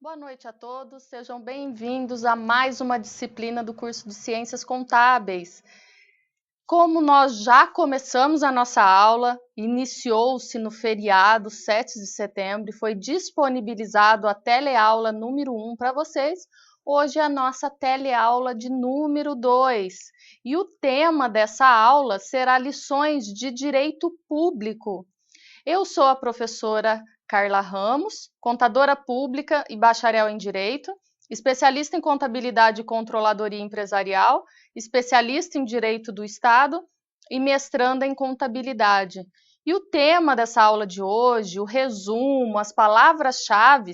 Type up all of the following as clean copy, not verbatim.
Boa noite a todos, sejam bem-vindos a mais uma disciplina do curso de Ciências Contábeis. Como nós já começamos a nossa aula, iniciou-se no feriado 7 de setembro e foi disponibilizado a teleaula número 1 para vocês. Hoje é a nossa teleaula de número 2 e o tema dessa aula será lições de direito público. Eu sou a professora Carla Ramos, contadora pública e bacharel em Direito, especialista em contabilidade e controladoria empresarial, especialista em Direito do Estado e mestranda em contabilidade. E o tema dessa aula de hoje, o resumo, as palavras-chave,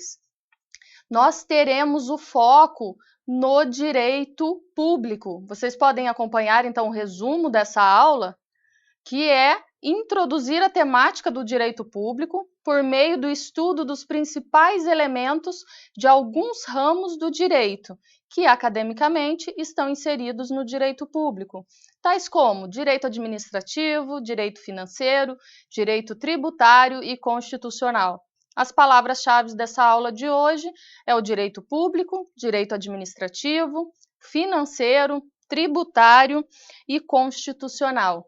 nós teremos o foco no direito público. Vocês podem acompanhar, então, o resumo dessa aula, que é introduzir a temática do direito público por meio do estudo dos principais elementos de alguns ramos do direito, que academicamente estão inseridos no direito público, tais como direito administrativo, direito financeiro, direito tributário e constitucional. As palavras-chave dessa aula de hoje é o direito público, direito administrativo, financeiro, tributário e constitucional.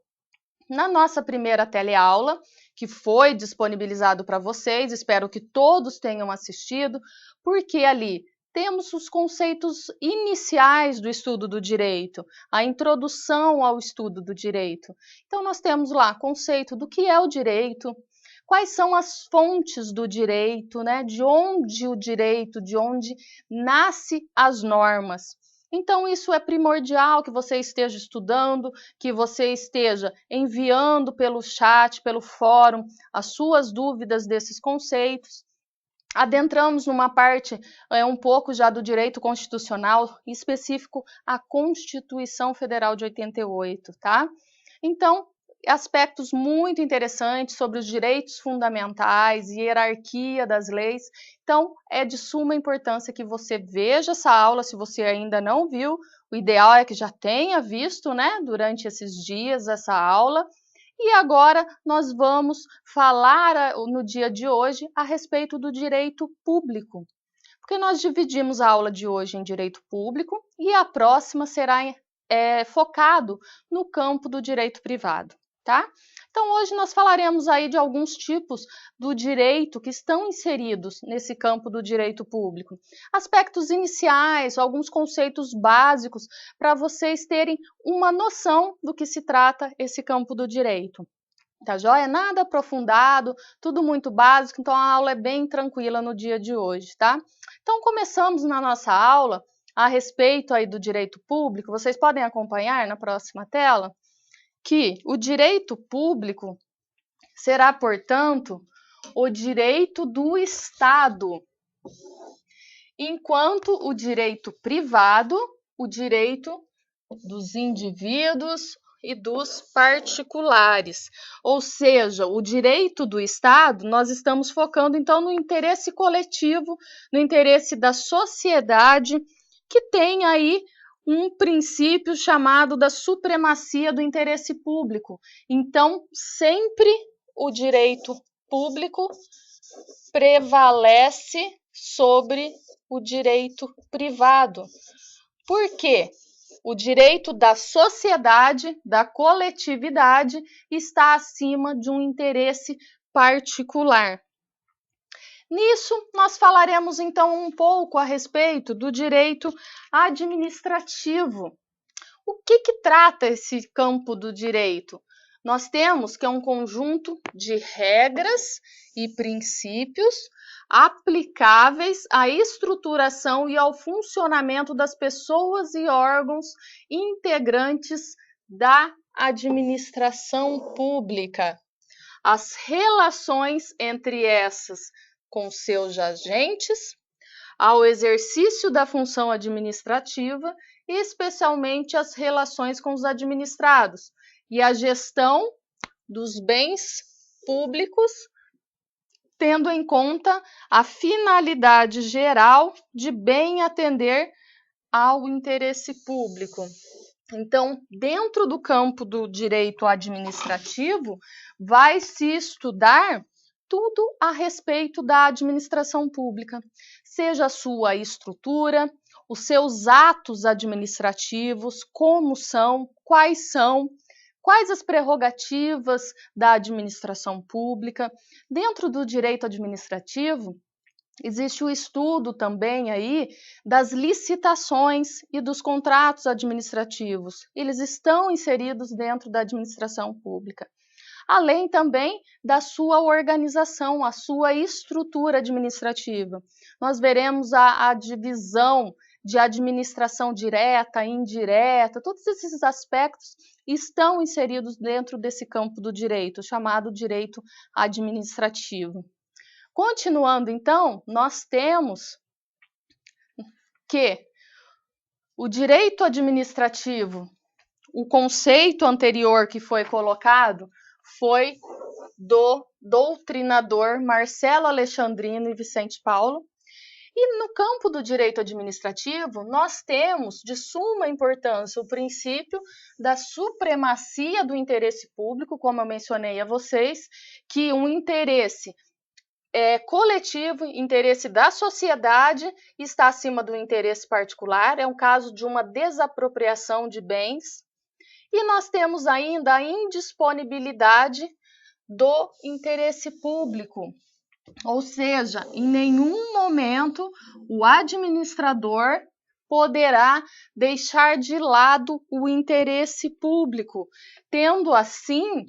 Na nossa primeira teleaula, que foi disponibilizado para vocês, espero que todos tenham assistido, porque ali temos os conceitos iniciais do estudo do direito, a introdução ao estudo do direito. Então, nós temos lá conceito do que é o direito, quais são as fontes do direito, né? De onde o direito, de onde nascem as normas. Então, isso é primordial que você esteja estudando, que você esteja enviando pelo chat, pelo fórum, as suas dúvidas desses conceitos. Adentramos numa parte um pouco já do direito constitucional, em específico a Constituição Federal de 88, tá? Então, aspectos muito interessantes sobre os direitos fundamentais, hierarquia das leis. Então, é de suma importância que você veja essa aula, se você ainda não viu. O ideal é que já tenha visto, né, durante esses dias essa aula. E agora nós vamos falar no dia de hoje a respeito do direito público. Porque nós dividimos a aula de hoje em direito público e a próxima será focado no campo do direito privado. Tá? Então, hoje nós falaremos aí de alguns tipos do direito que estão inseridos nesse campo do direito público. Aspectos iniciais, alguns conceitos básicos para vocês terem uma noção do que se trata esse campo do direito. Tá joia? Nada aprofundado, tudo muito básico, então a aula é bem tranquila no dia de hoje, tá? Então, começamos na nossa aula a respeito aí do direito público. Vocês podem acompanhar na próxima tela que o direito público será, portanto, o direito do Estado, enquanto o direito privado, o direito dos indivíduos e dos particulares. Ou seja, o direito do Estado, nós estamos focando, então, no interesse coletivo, no interesse da sociedade, que tem aí um princípio chamado da supremacia do interesse público. Então, sempre o direito público prevalece sobre o direito privado. Por quê? O direito da sociedade, da coletividade, está acima de um interesse particular. Nisso, nós falaremos então um pouco a respeito do direito administrativo. O que trata esse campo do direito? Nós temos que é um conjunto de regras e princípios aplicáveis à estruturação e ao funcionamento das pessoas e órgãos integrantes da administração pública. As relações entre essas com seus agentes, ao exercício da função administrativa, e especialmente as relações com os administrados e a gestão dos bens públicos, tendo em conta a finalidade geral de bem atender ao interesse público. Então, dentro do campo do direito administrativo, vai se estudar tudo a respeito da administração pública, seja a sua estrutura, os seus atos administrativos, como são, quais as prerrogativas da administração pública. Dentro do direito administrativo, existe o estudo também aí das licitações e dos contratos administrativos. Eles estão inseridos dentro da administração pública. Além também da sua organização, a sua estrutura administrativa. Nós veremos a divisão de administração direta, indireta, todos esses aspectos estão inseridos dentro desse campo do direito, chamado direito administrativo. Continuando, então, nós temos que o direito administrativo, o conceito anterior que foi colocado, foi do doutrinador Marcelo Alexandrino e Vicente Paulo. E no campo do direito administrativo, nós temos de suma importância o princípio da supremacia do interesse público, como eu mencionei a vocês, que um interesse coletivo, interesse da sociedade, está acima do interesse particular, é um caso de uma desapropriação de bens. E nós temos ainda a indisponibilidade do interesse público, ou seja, em nenhum momento o administrador poderá deixar de lado o interesse público, tendo assim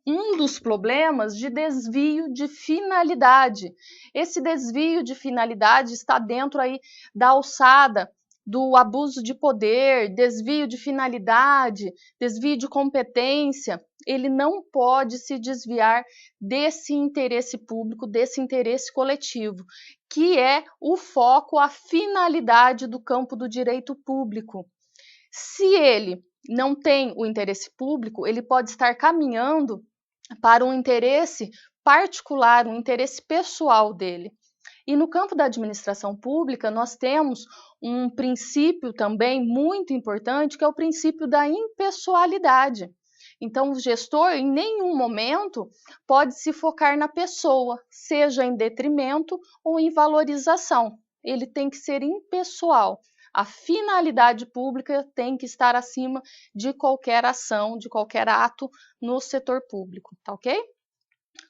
um dos problemas de desvio de finalidade. Esse desvio de finalidade está dentro aí da alçada do abuso de poder, desvio de finalidade, desvio de competência. Ele não pode se desviar desse interesse público, desse interesse coletivo, que é o foco, a finalidade do campo do direito público. Se ele não tem o interesse público, ele pode estar caminhando para um interesse particular, um interesse pessoal dele. E no campo da administração pública, nós temos um princípio também muito importante, que é o princípio da impessoalidade. Então, o gestor, em nenhum momento, pode se focar na pessoa, seja em detrimento ou em valorização. Ele tem que ser impessoal. A finalidade pública tem que estar acima de qualquer ação, de qualquer ato no setor público, tá ok?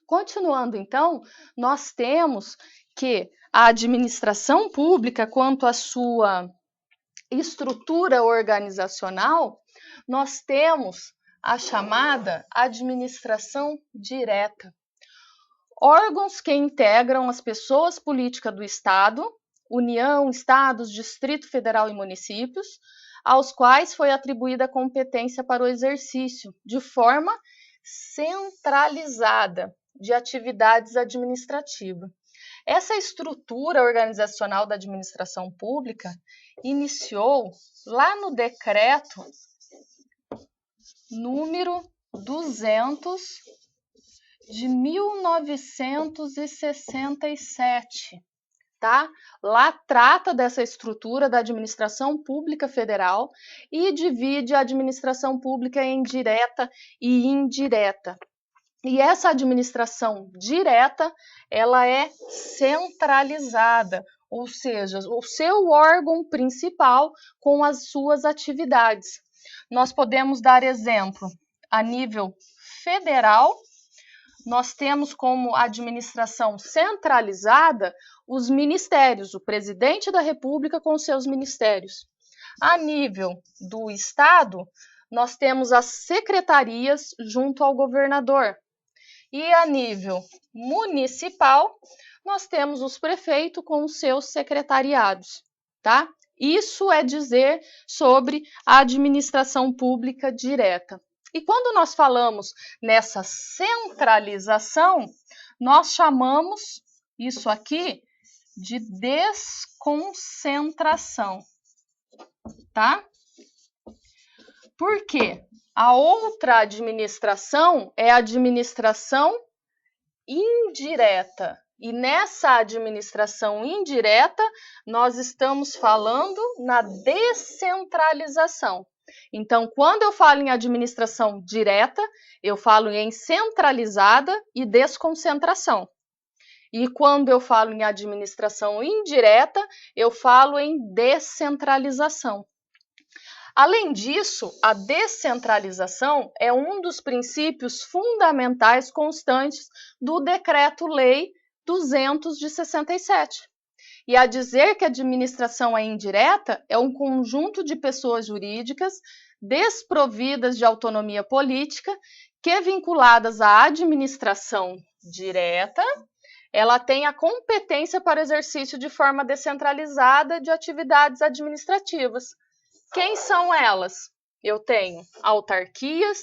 Continuando, então, nós temos que a administração pública, quanto à sua estrutura organizacional, nós temos a chamada administração direta. Órgãos que integram as pessoas políticas do Estado, União, Estados, Distrito Federal e municípios, aos quais foi atribuída a competência para o exercício, de forma centralizada, de atividades administrativas. Essa estrutura organizacional da administração pública iniciou lá no decreto número 200 de 1967, tá? Lá trata dessa estrutura da administração pública federal e divide a administração pública em direta e indireta. E essa administração direta, ela é centralizada, ou seja, o seu órgão principal com as suas atividades. Nós podemos dar exemplo a nível federal. Nós temos como administração centralizada os ministérios, o presidente da República com seus ministérios. A nível do Estado, nós temos as secretarias junto ao governador. E a nível municipal, nós temos os prefeitos com os seus secretariados, tá? Isso é dizer sobre a administração pública direta. E quando nós falamos nessa centralização, nós chamamos isso aqui de desconcentração, tá? Por quê? A outra administração é a administração indireta. E nessa administração indireta, nós estamos falando na descentralização. Então, quando eu falo em administração direta, eu falo em centralizada e desconcentração. E quando eu falo em administração indireta, eu falo em descentralização. Além disso, a descentralização é um dos princípios fundamentais constantes do Decreto-Lei 200 de 67. E a dizer que a administração é indireta é um conjunto de pessoas jurídicas desprovidas de autonomia política que, vinculadas à administração direta, ela tem a competência para exercício de forma descentralizada de atividades administrativas. Quem são elas? Eu tenho autarquias,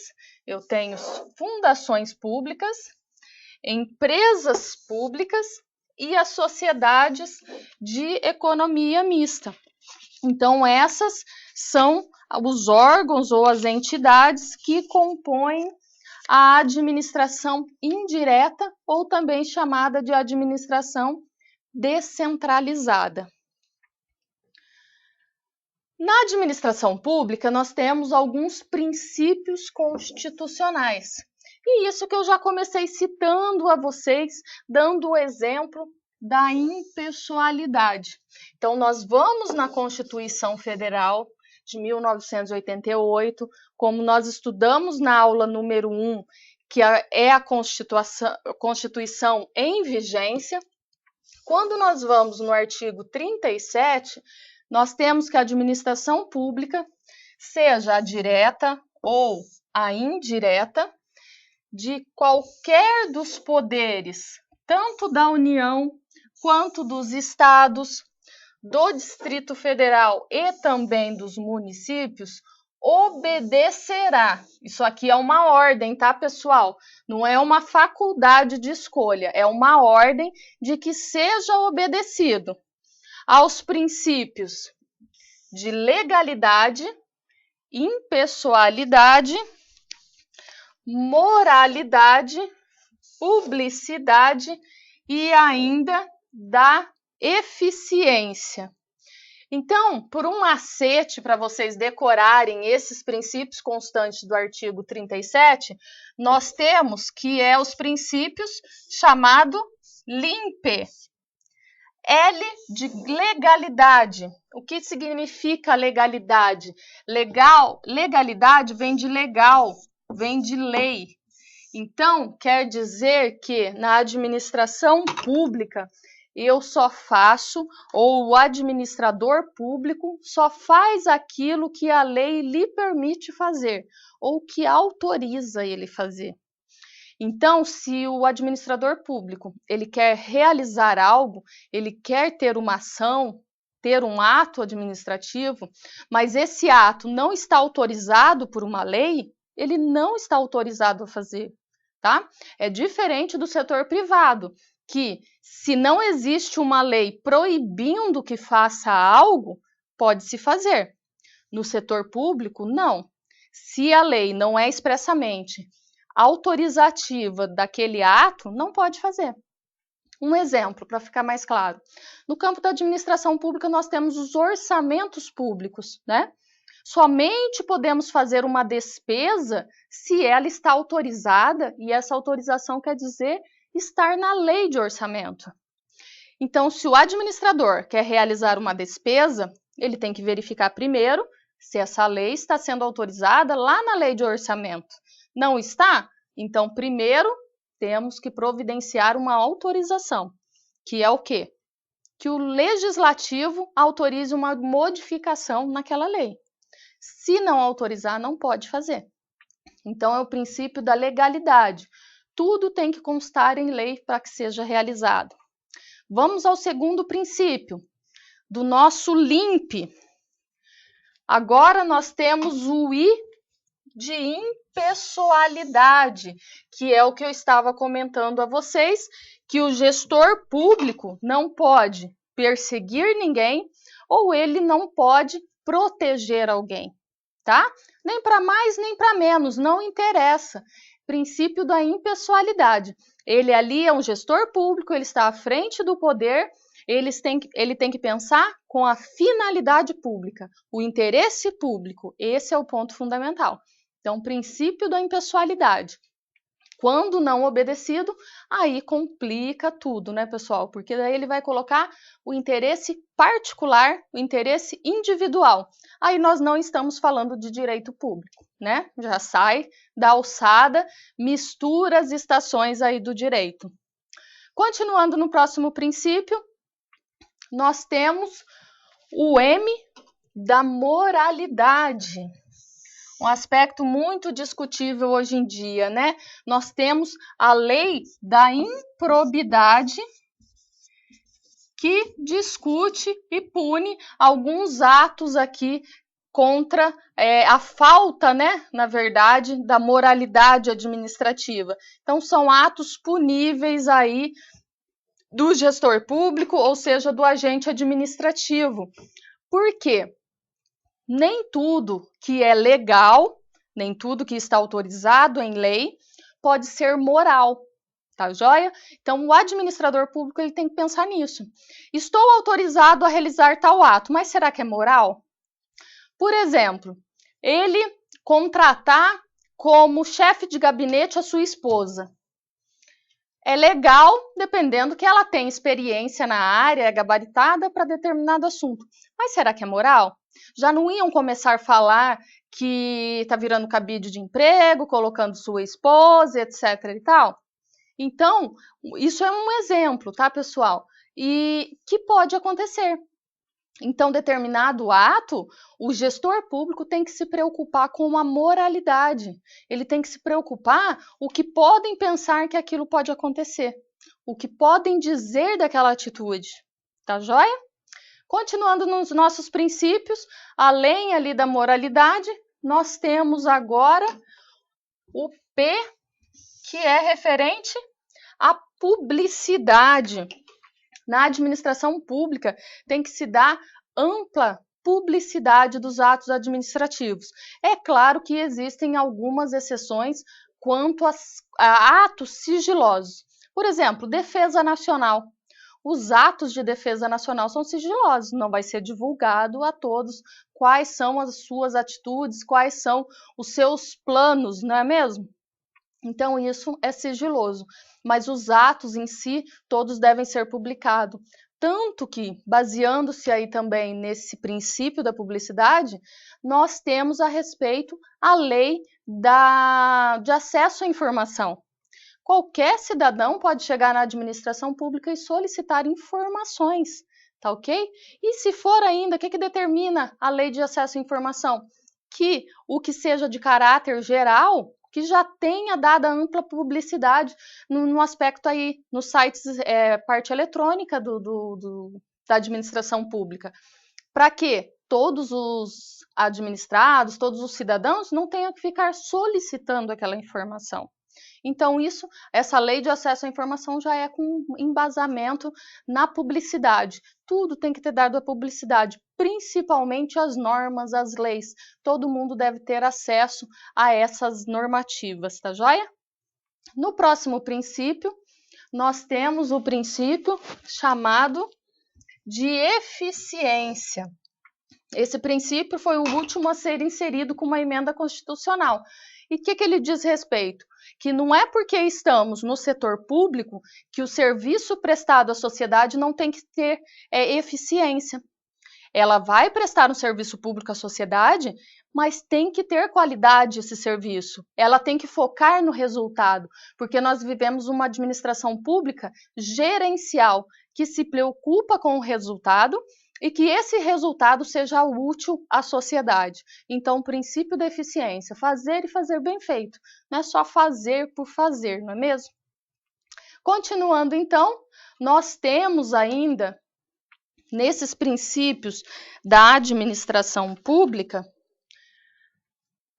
eu tenho fundações públicas, empresas públicas e as sociedades de economia mista. Então, essas são os órgãos ou as entidades que compõem a administração indireta, ou também chamada de administração descentralizada. Na administração pública, nós temos alguns princípios constitucionais. E isso que eu já comecei citando a vocês, dando o exemplo da impessoalidade. Então, nós vamos na Constituição Federal de 1988, como nós estudamos na aula número 1, que é a Constituição em vigência. Quando nós vamos no artigo 37, nós temos que a administração pública, seja a direta ou a indireta, de qualquer dos poderes, tanto da União quanto dos estados, do Distrito Federal e também dos municípios, obedecerá. Isso aqui é uma ordem, tá, pessoal? Não é uma faculdade de escolha, é uma ordem de que seja obedecido aos princípios de legalidade, impessoalidade, moralidade, publicidade e ainda da eficiência. Então, por um macete para vocês decorarem esses princípios constantes do artigo 37, nós temos que é os princípios chamado LIMPE. L de legalidade. O que significa legalidade? Legalidade vem de legal, vem de lei. Então, quer dizer que na administração pública eu só faço, ou o administrador público só faz aquilo que a lei lhe permite fazer, ou que autoriza ele fazer. Então, se o administrador público ele quer realizar algo, ele quer ter uma ação, ter um ato administrativo, mas esse ato não está autorizado por uma lei, ele não está autorizado a fazer, tá? É diferente do setor privado, que se não existe uma lei proibindo que faça algo, pode-se fazer. No setor público, não. Se a lei não é expressamente autorizativa daquele ato, não pode fazer. Um exemplo, para ficar mais claro. No campo da administração pública, nós temos os orçamentos públicos, né? Somente podemos fazer uma despesa se ela está autorizada, e essa autorização quer dizer estar na lei de orçamento. Então, se o administrador quer realizar uma despesa, ele tem que verificar primeiro se essa lei está sendo autorizada lá na lei de orçamento. Não está? Então, primeiro, temos que providenciar uma autorização, que é o quê? Que o legislativo autorize uma modificação naquela lei. Se não autorizar, não pode fazer. Então, é o princípio da legalidade. Tudo tem que constar em lei para que seja realizado. Vamos ao segundo princípio, do nosso LIMP. Agora nós temos o I de impessoalidade, que é o que eu estava comentando a vocês, que o gestor público não pode perseguir ninguém ou ele não pode proteger alguém, tá? Nem para mais, nem para menos, não interessa. Princípio da impessoalidade. Ele ali é um gestor público, ele está à frente do poder, ele tem que pensar com a finalidade pública, o interesse público. Esse é o ponto fundamental. Então, princípio da impessoalidade. Quando não obedecido, aí complica tudo, né, pessoal? Porque daí ele vai colocar o interesse particular, o interesse individual. Aí nós não estamos falando de direito público, né? Já sai da alçada, mistura as estações aí do direito. Continuando no próximo princípio, nós temos o M da moralidade. Um aspecto muito discutível hoje em dia, né? Nós temos a lei da improbidade, que discute e pune alguns atos aqui contra a falta, né, na verdade, da moralidade administrativa. Então, são atos puníveis aí do gestor público, ou seja, do agente administrativo. Por quê? Nem tudo que é legal, nem tudo que está autorizado em lei, pode ser moral, tá joia? Então, o administrador público ele tem que pensar nisso. Estou autorizado a realizar tal ato, mas será que é moral? Por exemplo, ele contratar como chefe de gabinete a sua esposa. É legal, dependendo que ela tenha experiência na área, é gabaritada para determinado assunto. Mas será que é moral? Já não iam começar a falar que está virando cabide de emprego, colocando sua esposa, etc. e tal? Então, isso é um exemplo, tá, pessoal? E que pode acontecer. Então, determinado ato, o gestor público tem que se preocupar com a moralidade. Ele tem que se preocupar o que podem pensar que aquilo pode acontecer, o que podem dizer daquela atitude. Tá joia? Continuando nos nossos princípios, além ali da moralidade, nós temos agora o P, que é referente à publicidade. Na administração pública tem que se dar ampla publicidade dos atos administrativos. É claro que existem algumas exceções quanto a atos sigilosos. Por exemplo, defesa nacional. Os atos de defesa nacional são sigilosos, não vai ser divulgado a todos quais são as suas atitudes, quais são os seus planos, não é mesmo? Então, isso é sigiloso, mas os atos em si, todos devem ser publicados. Tanto que, baseando-se aí também nesse princípio da publicidade, nós temos a respeito a lei de acesso à informação. Qualquer cidadão pode chegar na administração pública e solicitar informações, tá ok? E se for ainda, o que determina a lei de acesso à informação? Que o que seja de caráter geral, que já tenha dada ampla publicidade no aspecto aí, nos sites, parte eletrônica da administração pública. Para que todos os administrados, todos os cidadãos não tenham que ficar solicitando aquela informação. Então, essa lei de acesso à informação já é com embasamento na publicidade. Tudo tem que ter dado a publicidade, principalmente as normas, as leis. Todo mundo deve ter acesso a essas normativas, tá joia? No próximo princípio, nós temos o princípio chamado de eficiência. Esse princípio foi o último a ser inserido com uma emenda constitucional. E o que ele diz respeito? Que não é porque estamos no setor público que o serviço prestado à sociedade não tem que ter eficiência. Ela vai prestar um serviço público à sociedade, mas tem que ter qualidade esse serviço. Ela tem que focar no resultado, porque nós vivemos uma administração pública gerencial que se preocupa com o resultado e que esse resultado seja útil à sociedade. Então, o princípio da eficiência, fazer e fazer bem feito, não é só fazer por fazer, não é mesmo? Continuando, então, nós temos ainda, nesses princípios da administração pública,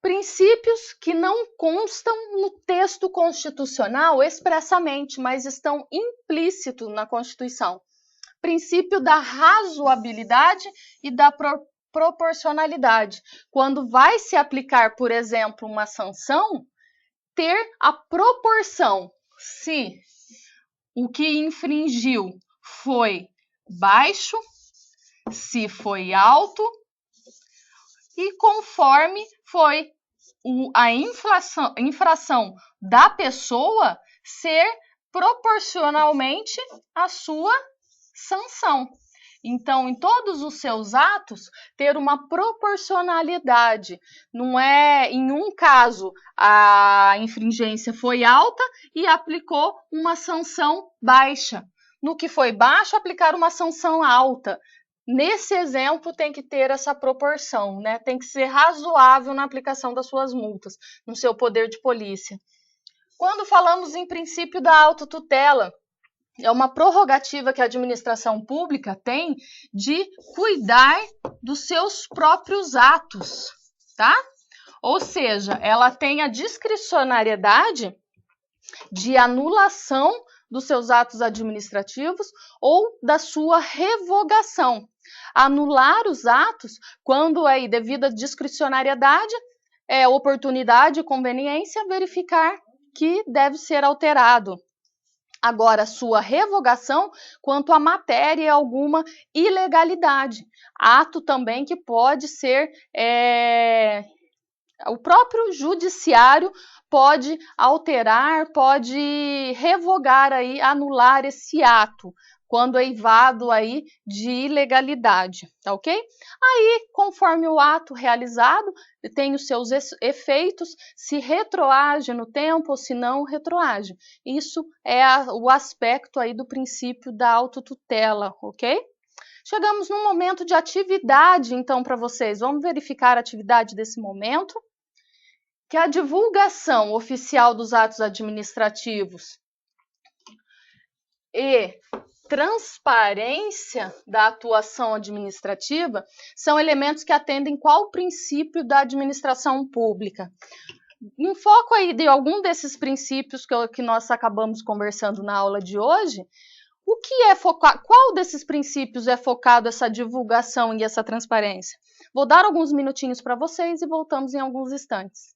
princípios que não constam no texto constitucional expressamente, mas estão implícitos na Constituição. Princípio da razoabilidade e da proporcionalidade. Quando vai se aplicar, por exemplo, uma sanção, ter a proporção. Se o que infringiu foi baixo, se foi alto e conforme foi a infração da pessoa ser proporcionalmente à sua sanção. Então, em todos os seus atos, ter uma proporcionalidade. Não é, em um caso, a infringência foi alta e aplicou uma sanção baixa. No que foi baixo, aplicar uma sanção alta. Nesse exemplo, tem que ter essa proporção, né? Tem que ser razoável na aplicação das suas multas, no seu poder de polícia. Quando falamos em princípio da autotutela, é uma prerrogativa que a administração pública tem de cuidar dos seus próprios atos, tá? Ou seja, ela tem a discricionariedade de anulação dos seus atos administrativos ou da sua revogação. Anular os atos, quando é devida discricionariedade, é oportunidade e conveniência verificar que deve ser alterado. Agora, sua revogação quanto à matéria e alguma ilegalidade. Ato também que pode ser o próprio judiciário pode alterar, pode revogar aí, anular esse ato, quando é eivado aí de ilegalidade, tá ok? Aí, conforme o ato realizado, tem os seus efeitos, se retroage no tempo ou se não retroage. Isso é o aspecto aí do princípio da autotutela, ok? Chegamos num momento de atividade, então, para vocês. Vamos verificar a atividade desse momento. Que a divulgação oficial dos atos administrativos e transparência da atuação administrativa são elementos que atendem qual princípio da administração pública. Em foco aí de algum desses princípios que nós acabamos conversando na aula de hoje, o que é focado? Qual desses princípios é focado essa divulgação e essa transparência? Vou dar alguns minutinhos para vocês e voltamos em alguns instantes.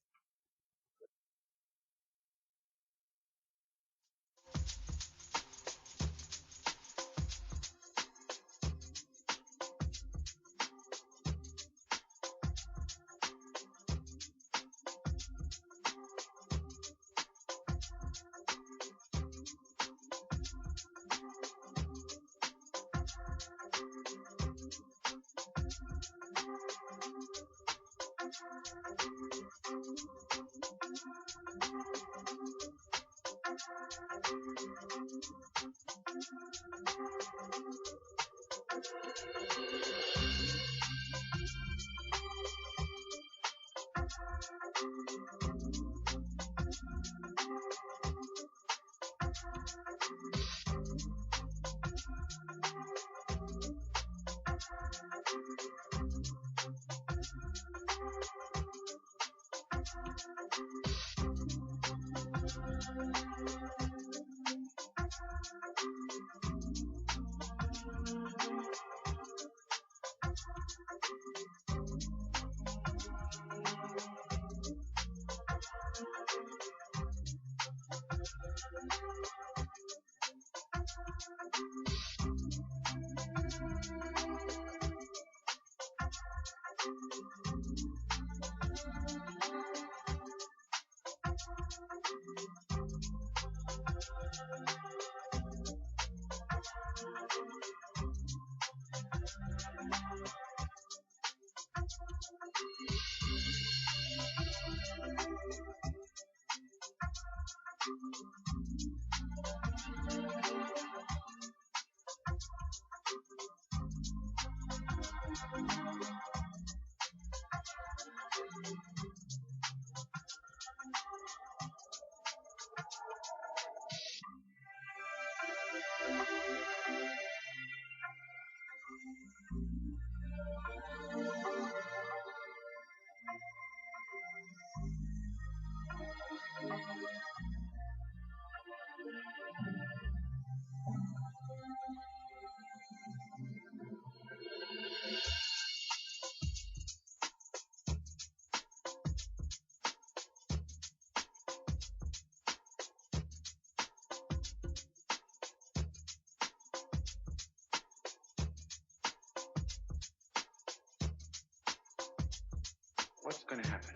What's going to happen?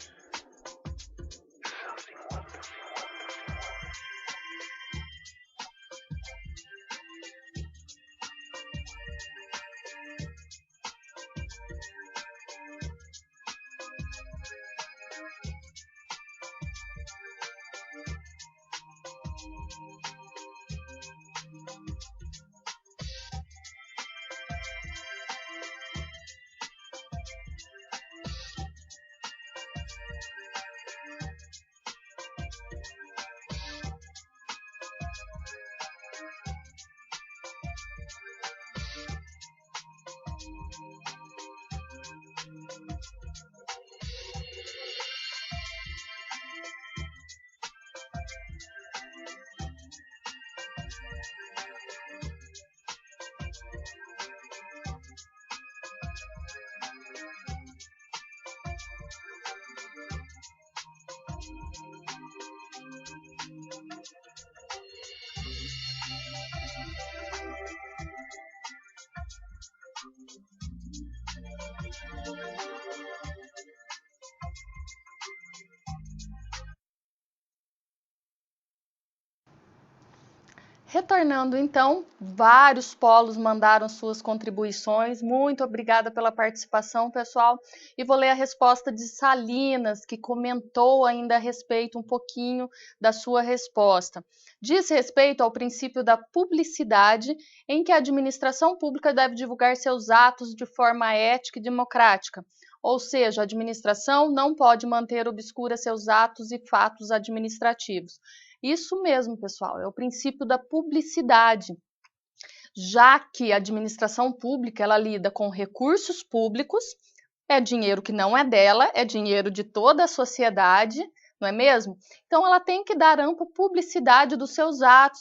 Retornando então, vários polos mandaram suas contribuições. Muito obrigada pela participação, pessoal. E vou ler a resposta de Salinas, que comentou ainda a respeito um pouquinho da sua resposta. Diz respeito ao princípio da publicidade, em que a administração pública deve divulgar seus atos de forma ética e democrática. Ou seja, a administração não pode manter obscura seus atos e fatos administrativos. Isso mesmo, pessoal, é o princípio da publicidade, já que a administração pública ela lida com recursos públicos, é dinheiro que não é dela, é dinheiro de toda a sociedade, não é mesmo? Então, ela tem que dar ampla publicidade dos seus atos,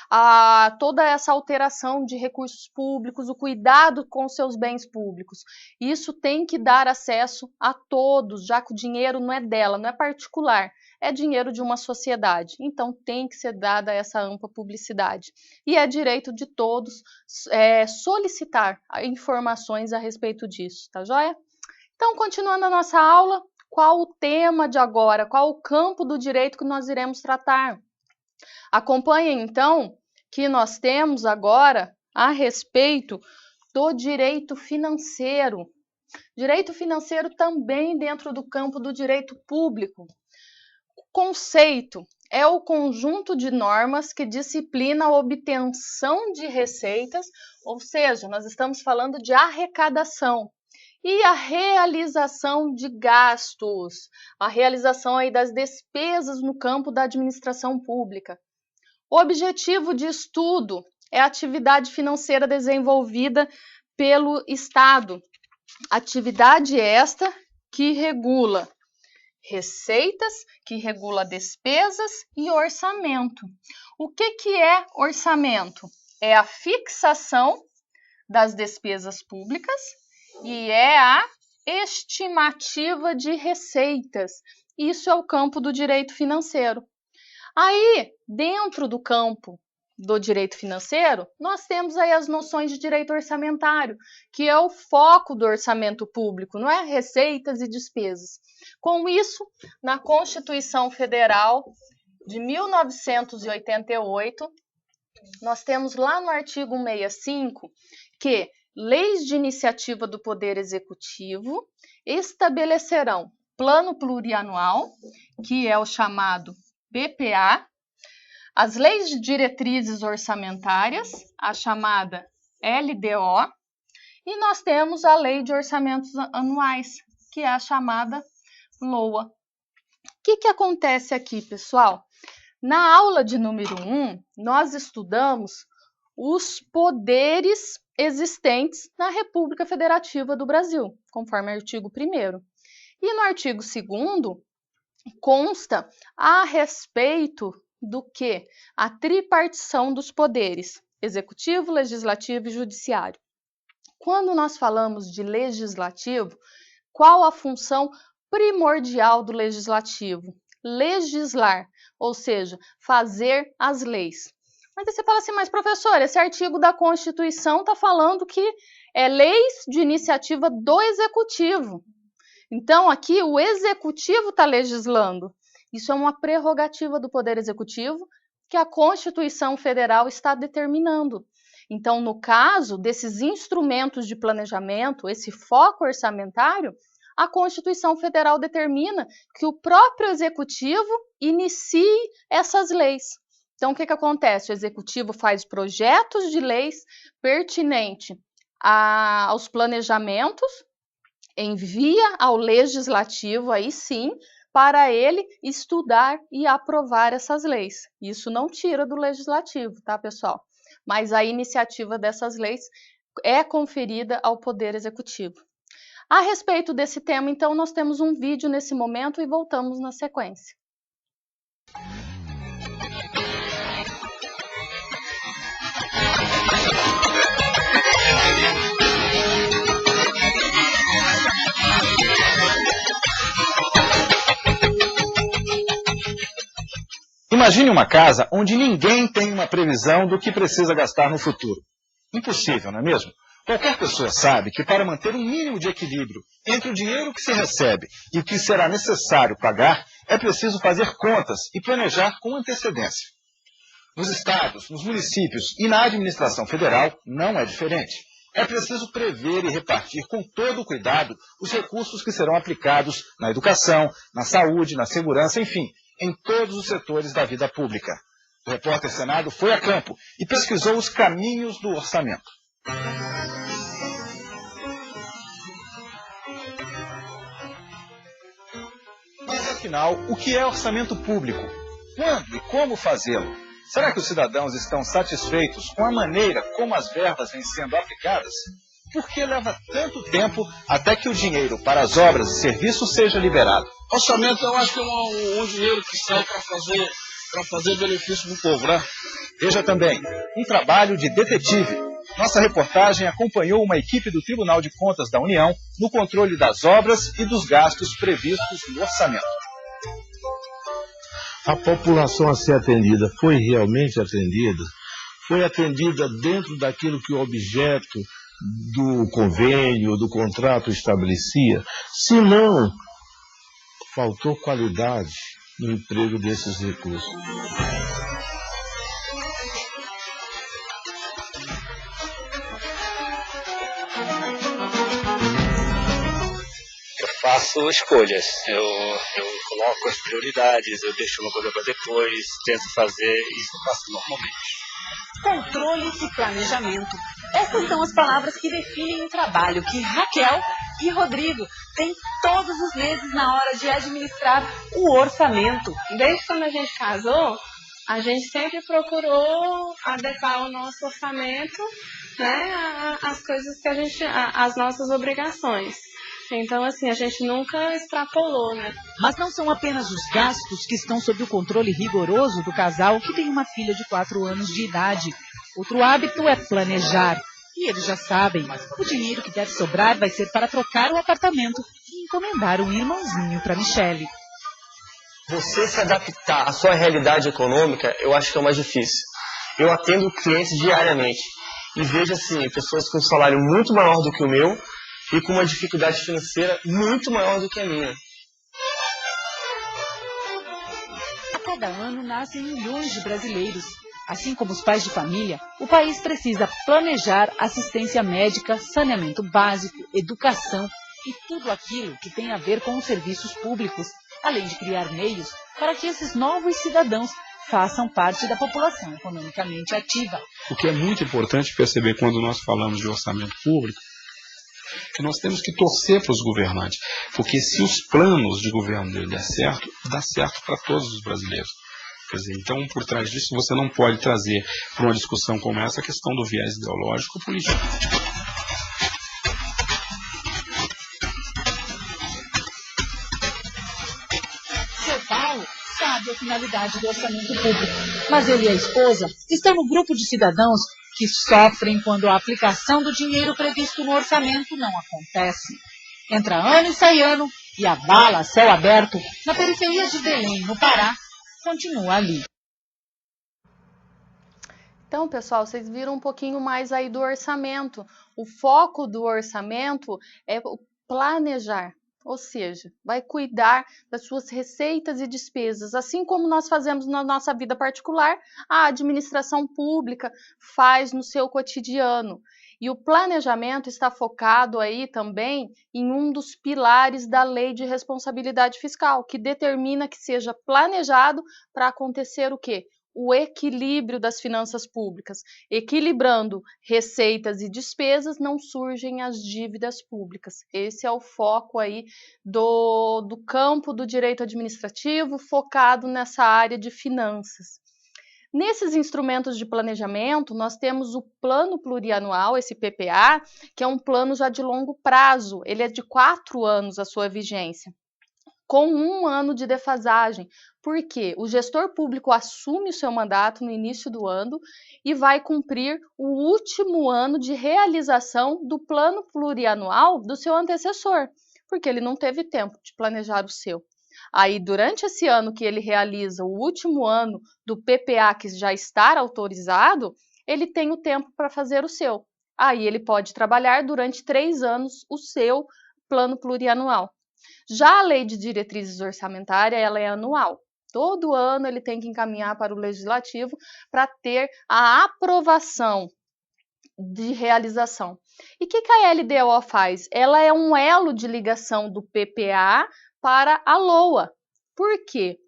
a toda essa alteração de recursos públicos, o cuidado com seus bens públicos. Isso tem que dar acesso a todos, já que o dinheiro não é dela, não é particular. É dinheiro de uma sociedade, então tem que ser dada essa ampla publicidade. E é direito de todos solicitar informações a respeito disso, tá joia? Então, continuando a nossa aula, qual o tema de agora? Qual o campo do direito que nós iremos tratar? Acompanhem, então, que nós temos agora a respeito do direito financeiro. Direito financeiro também dentro do campo do direito público. Conceito é o conjunto de normas que disciplina a obtenção de receitas, ou seja, nós estamos falando de arrecadação, e a realização de gastos, a realização aí das despesas no campo da administração pública. O objetivo de estudo é a atividade financeira desenvolvida pelo Estado, atividade esta que regula receitas, que regula despesas e orçamento. O que é orçamento? É a fixação das despesas públicas e é a estimativa de receitas. Isso é o campo do direito financeiro. Aí, dentro do campo do direito financeiro, nós temos aí as noções de direito orçamentário, que é o foco do orçamento público, não é? Receitas e despesas. Com isso, na Constituição Federal de 1988, nós temos lá no artigo 165 que leis de iniciativa do Poder Executivo estabelecerão plano plurianual, que é o chamado PPA, as leis de diretrizes orçamentárias, a chamada LDO, e nós temos a lei de orçamentos anuais, que é a chamada LOA. O que acontece aqui, pessoal? Na aula de número 1, nós estudamos os poderes existentes na República Federativa do Brasil, conforme o artigo 1º. E no artigo 2º, consta a respeito do que? A tripartição dos poderes, executivo, legislativo e judiciário. Quando nós falamos de legislativo, qual a função primordial do legislativo? Legislar, ou seja, fazer as leis. Mas aí você fala assim, mas professor, esse artigo da Constituição está falando que é leis de iniciativa do executivo. Então, aqui o executivo está legislando. Isso é uma prerrogativa do Poder Executivo que a Constituição Federal está determinando. Então, no caso desses instrumentos de planejamento, esse foco orçamentário, a Constituição Federal determina que o próprio Executivo inicie essas leis. Então, o que acontece? O Executivo faz projetos de leis pertinentes aos planejamentos, envia ao Legislativo, aí sim, para ele estudar e aprovar essas leis. Isso não tira do Legislativo, tá, pessoal? Mas a iniciativa dessas leis é conferida ao Poder Executivo. A respeito desse tema, então, nós temos um vídeo nesse momento e voltamos na sequência. Imagine uma casa onde ninguém tem uma previsão do que precisa gastar no futuro. Impossível, não é mesmo? Qualquer pessoa sabe que para manter um mínimo de equilíbrio entre o dinheiro que se recebe e o que será necessário pagar, é preciso fazer contas e planejar com antecedência. Nos estados, nos municípios e na administração federal não é diferente. É preciso prever e repartir com todo o cuidado os recursos que serão aplicados na educação, na saúde, na segurança, enfim, em todos os setores da vida pública. O repórter Senado foi a campo e pesquisou os caminhos do orçamento. Mas afinal, o que é orçamento público? Quando e como fazê-lo? Será que os cidadãos estão satisfeitos com a maneira como as verbas vêm sendo aplicadas? Por que leva tanto tempo até que o dinheiro para as obras e serviços seja liberado? Orçamento, eu acho que é um dinheiro que sai para fazer benefício para o povo, né? Veja também, um trabalho de detetive. Nossa reportagem acompanhou uma equipe do Tribunal de Contas da União no controle das obras e dos gastos previstos no orçamento. A população a ser atendida foi realmente atendida? Foi atendida dentro daquilo que o objeto do convênio, do contrato estabelecia? Se não, faltou qualidade no emprego desses recursos. Faço escolhas, eu coloco as prioridades, eu deixo uma coisa para depois, tento fazer, isso eu faço normalmente. Controle e planejamento. Essas são as palavras que definem o trabalho que Raquel e Rodrigo têm todos os meses na hora de administrar o orçamento. Desde quando a gente casou, a gente sempre procurou adequar o nosso orçamento, né, às coisas que às nossas obrigações. Então, assim, a gente nunca extrapolou, né? Mas não são apenas os gastos que estão sob o controle rigoroso do casal que tem uma filha de 4 anos de idade. Outro hábito é planejar. E eles já sabem, o dinheiro que deve sobrar vai ser para trocar o apartamento e encomendar um irmãozinho para Michele. Você se adaptar à sua realidade econômica, eu acho que é o mais difícil. Eu atendo clientes diariamente e vejo, assim, pessoas com um salário muito maior do que o meu, e com uma dificuldade financeira muito maior do que a minha. A cada ano nascem milhões de brasileiros. Assim como os pais de família, o país precisa planejar assistência médica, saneamento básico, educação e tudo aquilo que tem a ver com os serviços públicos, além de criar meios para que esses novos cidadãos façam parte da população economicamente ativa. O que é muito importante perceber quando nós falamos de orçamento público, que nós temos que torcer para os governantes, porque se os planos de governo dele der certo, dá certo para todos os brasileiros. Quer dizer, então, por trás disso, você não pode trazer para uma discussão como essa a questão do viés ideológico ou político. Seu Paulo sabe a finalidade do orçamento público, mas ele e a esposa estão no grupo de cidadãos que sofrem quando a aplicação do dinheiro previsto no orçamento não acontece. Entra ano e sai ano, e a bala a céu aberto, na periferia de Belém, no Pará, continua ali. Então, pessoal, vocês viram um pouquinho mais aí do orçamento. O foco do orçamento é o planejar, ou seja, vai cuidar das suas receitas e despesas, assim como nós fazemos na nossa vida particular, a administração pública faz no seu cotidiano. E o planejamento está focado aí também em um dos pilares da Lei de Responsabilidade Fiscal, que determina que seja planejado para acontecer o quê? O equilíbrio das finanças públicas. Equilibrando receitas e despesas, não surgem as dívidas públicas. Esse é o foco aí do campo do direito administrativo, focado nessa área de finanças. Nesses instrumentos de planejamento, nós temos o plano plurianual, esse PPA, que é um plano já de longo prazo. Ele é de 4 anos a sua vigência, com 1 ano de defasagem, porque o gestor público assume o seu mandato no início do ano e vai cumprir o último ano de realização do plano plurianual do seu antecessor, porque ele não teve tempo de planejar o seu. Aí, durante esse ano que ele realiza, o último ano do PPA que já está autorizado, ele tem o tempo para fazer o seu. Aí ele pode trabalhar durante 3 anos o seu plano plurianual. Já a lei de diretrizes orçamentárias, ela é anual. Todo ano ele tem que encaminhar para o legislativo para ter a aprovação de realização. E o que a LDO faz? Ela é um elo de ligação do PPA para a LOA. Por quê?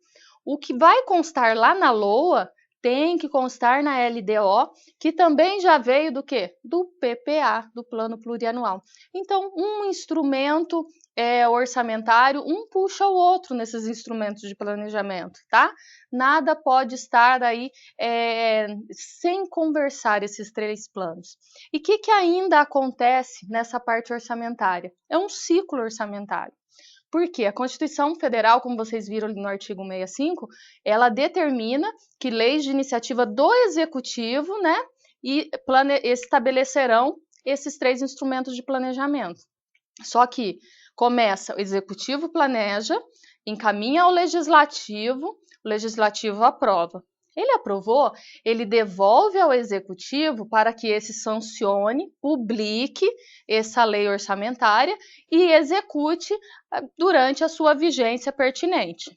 O que vai constar lá na LOA tem que constar na LDO, que também já veio do quê? Do PPA, do Plano Plurianual. Então, um instrumento orçamentário, um puxa o outro nesses instrumentos de planejamento, tá? Nada pode estar aí sem conversar esses 3 planos. E o que ainda acontece nessa parte orçamentária? É um ciclo orçamentário. Porque a Constituição Federal, como vocês viram no artigo 65, ela determina que leis de iniciativa do Executivo, né, estabelecerão esses 3 instrumentos de planejamento. Só que começa, o Executivo planeja, encaminha ao Legislativo, o Legislativo aprova. Ele aprovou, ele devolve ao Executivo para que esse sancione, publique essa lei orçamentária e execute durante a sua vigência pertinente.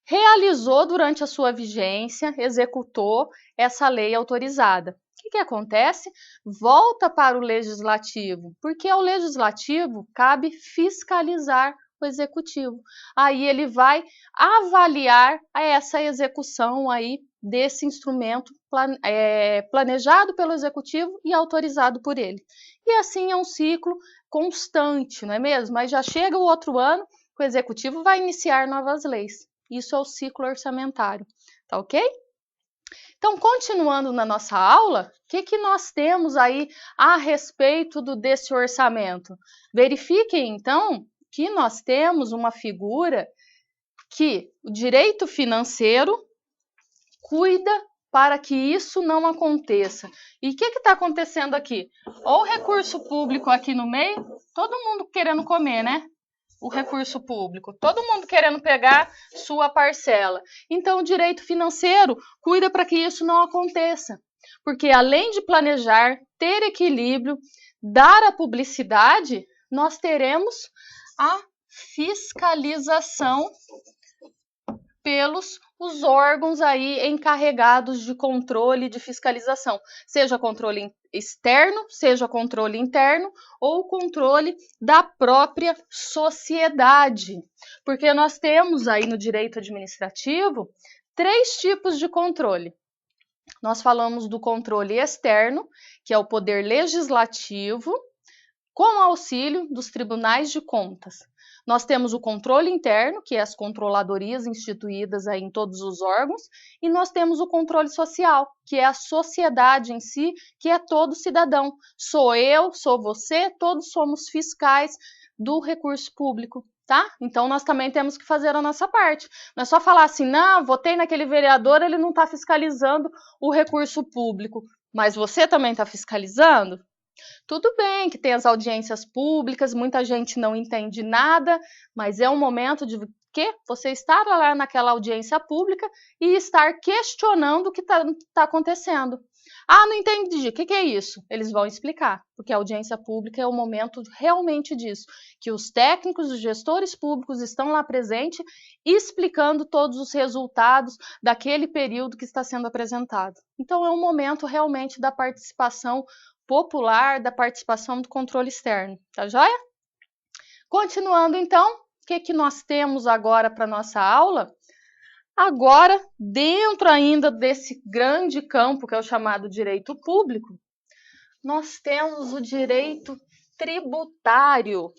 Realizou durante a sua vigência, executou essa lei autorizada. O que acontece? Volta para o Legislativo, porque ao Legislativo cabe fiscalizar o Executivo. Aí ele vai avaliar essa execução aí desse instrumento planejado pelo Executivo e autorizado por ele. E assim é um ciclo constante, não é mesmo? Mas já chega o outro ano que o Executivo vai iniciar novas leis. Isso é o ciclo orçamentário, tá ok? Então, continuando na nossa aula, o que nós temos aí a respeito desse orçamento? Verifiquem, então, que nós temos uma figura que o direito financeiro cuida para que isso não aconteça. E o que está acontecendo aqui? Olha o recurso público aqui no meio, todo mundo querendo comer, né? O recurso público, todo mundo querendo pegar sua parcela. Então, o direito financeiro cuida para que isso não aconteça. Porque além de planejar, ter equilíbrio, dar a publicidade, nós teremos a fiscalização pelos os órgãos aí encarregados de controle de fiscalização, seja controle externo, seja controle interno ou controle da própria sociedade. Porque nós temos aí no direito administrativo 3 tipos de controle. Nós falamos do controle externo, que é o poder legislativo, com auxílio dos tribunais de contas. Nós temos o controle interno, que é as controladorias instituídas aí em todos os órgãos, e nós temos o controle social, que é a sociedade em si, que é todo cidadão. Sou eu, sou você, todos somos fiscais do recurso público, tá? Então, nós também temos que fazer a nossa parte. Não é só falar assim, não, votei naquele vereador, ele não está fiscalizando o recurso público, mas você também está fiscalizando? Tudo bem que tem as audiências públicas, muita gente não entende nada, mas é um momento de que você estar lá naquela audiência pública e estar questionando o que está acontecendo. Ah, não entendi, o que é isso? Eles vão explicar, porque a audiência pública é o momento realmente disso, que os técnicos, os gestores públicos estão lá presentes explicando todos os resultados daquele período que está sendo apresentado. Então é um momento realmente da participação popular, da participação do controle externo, tá joia? Continuando então, o que nós temos agora para nossa aula? Agora, dentro ainda desse grande campo que é o chamado direito público, nós temos o direito tributário.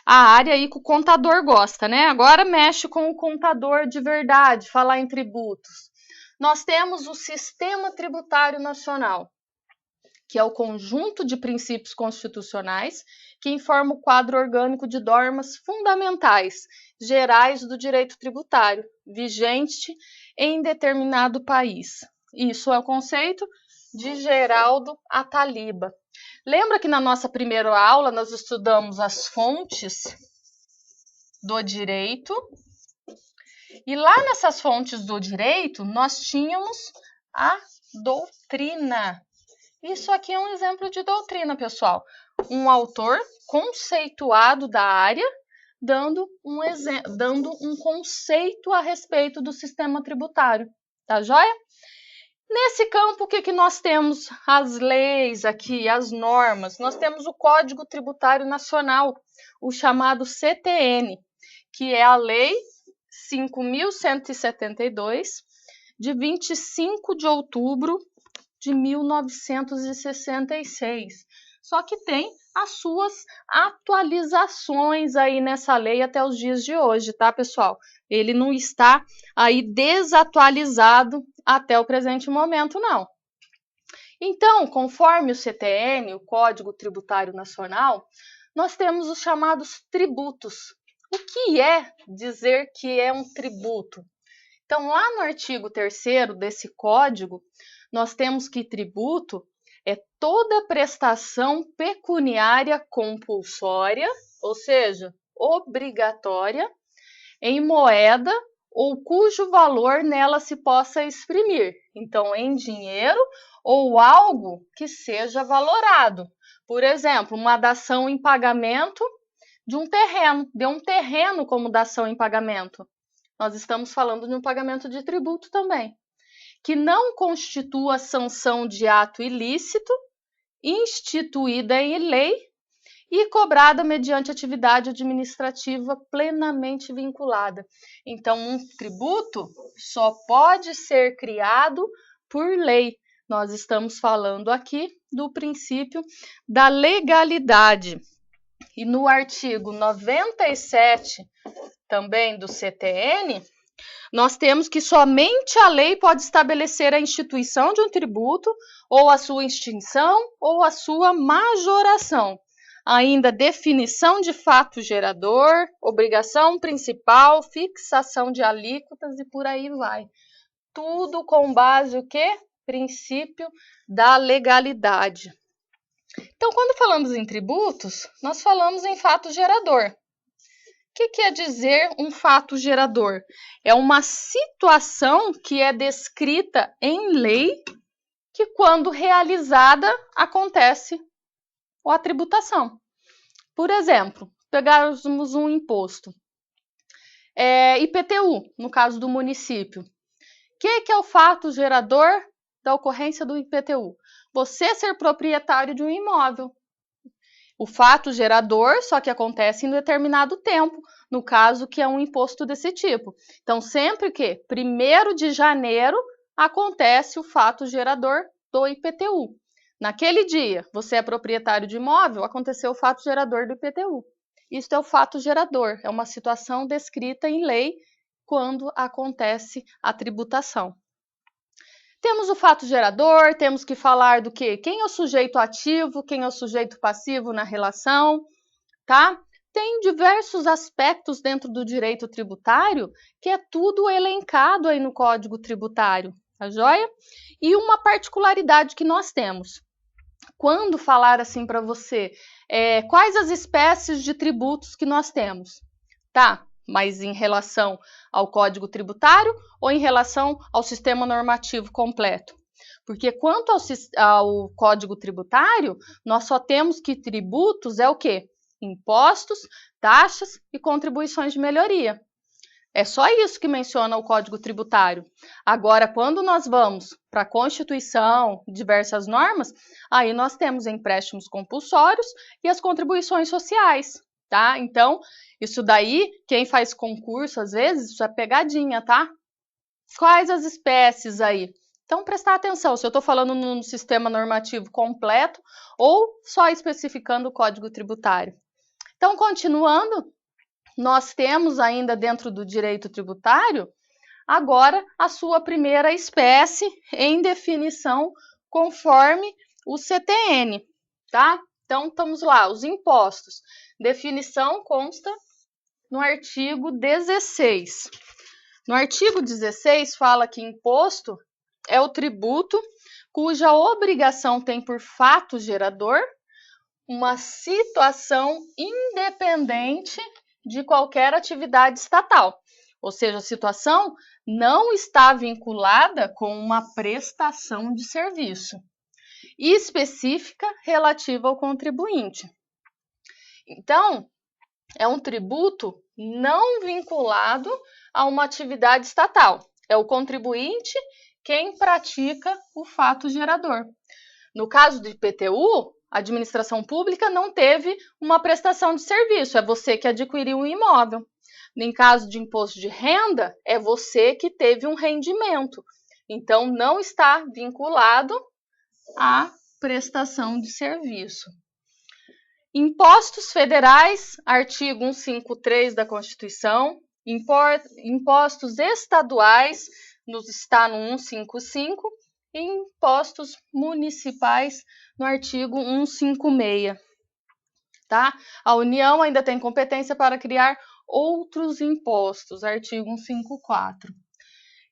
A área aí que o contador gosta, né? Agora mexe com o contador de verdade, falar em tributos. Nós temos o Sistema Tributário Nacional, que é o conjunto de princípios constitucionais que informa o quadro orgânico de normas fundamentais, gerais do direito tributário, vigente em determinado país. Isso é o conceito de Geraldo Ataliba. Lembra que na nossa primeira aula nós estudamos as fontes do direito E lá nessas fontes do direito, nós tínhamos a doutrina. Isso aqui é um exemplo de doutrina, pessoal. Um autor conceituado da área, dando um conceito a respeito do sistema tributário. Tá joia? Nesse campo, o que nós temos? As leis aqui, as normas. Nós temos o Código Tributário Nacional, o chamado CTN, que é a Lei 5.172, de 25 de outubro de 1966. Só que tem as suas atualizações aí nessa lei até os dias de hoje, tá, pessoal? Ele não está aí desatualizado até o presente momento, não. Então, conforme o CTN, o Código Tributário Nacional, nós temos os chamados tributos. O que é dizer que é um tributo? Então, lá no artigo 3º desse código, nós temos que tributo é toda prestação pecuniária compulsória, ou seja, obrigatória, em moeda ou cujo valor nela se possa exprimir. Então, em dinheiro ou algo que seja valorado. Por exemplo, uma dação em pagamento de um terreno, deu um terreno como dação em pagamento. Nós estamos falando de um pagamento de tributo também, que não constitua sanção de ato ilícito, instituída em lei e cobrada mediante atividade administrativa plenamente vinculada. Então, um tributo só pode ser criado por lei. Nós estamos falando aqui do princípio da legalidade. E no artigo 97, também do CTN, nós temos que somente a lei pode estabelecer a instituição de um tributo, ou a sua extinção, ou a sua majoração. Ainda definição de fato gerador, obrigação principal, fixação de alíquotas e por aí vai. Tudo com base o quê? Princípio da legalidade. Então, quando falamos em tributos, nós falamos em fato gerador. O que quer dizer um fato gerador? É uma situação que é descrita em lei, que quando realizada acontece a tributação. Por exemplo, pegarmos um imposto, IPTU, no caso do município. O que é o fato gerador da ocorrência do IPTU? Você ser proprietário de um imóvel. O fato gerador só que acontece em determinado tempo, no caso que é um imposto desse tipo. Então, sempre que 1º de janeiro acontece o fato gerador do IPTU. Naquele dia, você é proprietário de imóvel, aconteceu o fato gerador do IPTU. Isso é o fato gerador, é uma situação descrita em lei quando acontece a tributação. Temos o fato gerador, temos que falar do quê? Quem é o sujeito ativo, quem é o sujeito passivo na relação, tá? Tem diversos aspectos dentro do direito tributário que é tudo elencado aí no Código Tributário, tá joia? E uma particularidade que nós temos. Quando falar assim para você, quais as espécies de tributos que nós temos? Tá? Mas em relação ao Código Tributário ou em relação ao sistema normativo completo? Porque quanto ao Código Tributário, nós só temos que tributos é o quê? Impostos, taxas e contribuições de melhoria. É só isso que menciona o Código Tributário. Agora, quando nós vamos para a Constituição, diversas normas, aí nós temos empréstimos compulsórios e as contribuições sociais. Tá? Então, isso daí, quem faz concurso, às vezes, isso é pegadinha, tá? Quais as espécies aí? Então, prestar atenção, se eu estou falando num sistema normativo completo ou só especificando o Código Tributário. Então, continuando, nós temos ainda dentro do direito tributário, agora, a sua primeira espécie em definição conforme o CTN, tá? Então, estamos lá, os impostos. Definição consta no artigo 16. No artigo 16 fala que imposto é o tributo cuja obrigação tem por fato gerador uma situação independente de qualquer atividade estatal. Ou seja, a situação não está vinculada com uma prestação de serviço específica relativa ao contribuinte. Então, é um tributo não vinculado a uma atividade estatal. É o contribuinte quem pratica o fato gerador. No caso do IPTU, a administração pública não teve uma prestação de serviço, é você que adquiriu um imóvel. Em caso de imposto de renda, é você que teve um rendimento. Então, não está vinculado à prestação de serviço. Impostos federais, artigo 153 da Constituição. Impostos estaduais, está no 155. E impostos municipais, no artigo 156. Tá? A União ainda tem competência para criar outros impostos, artigo 154.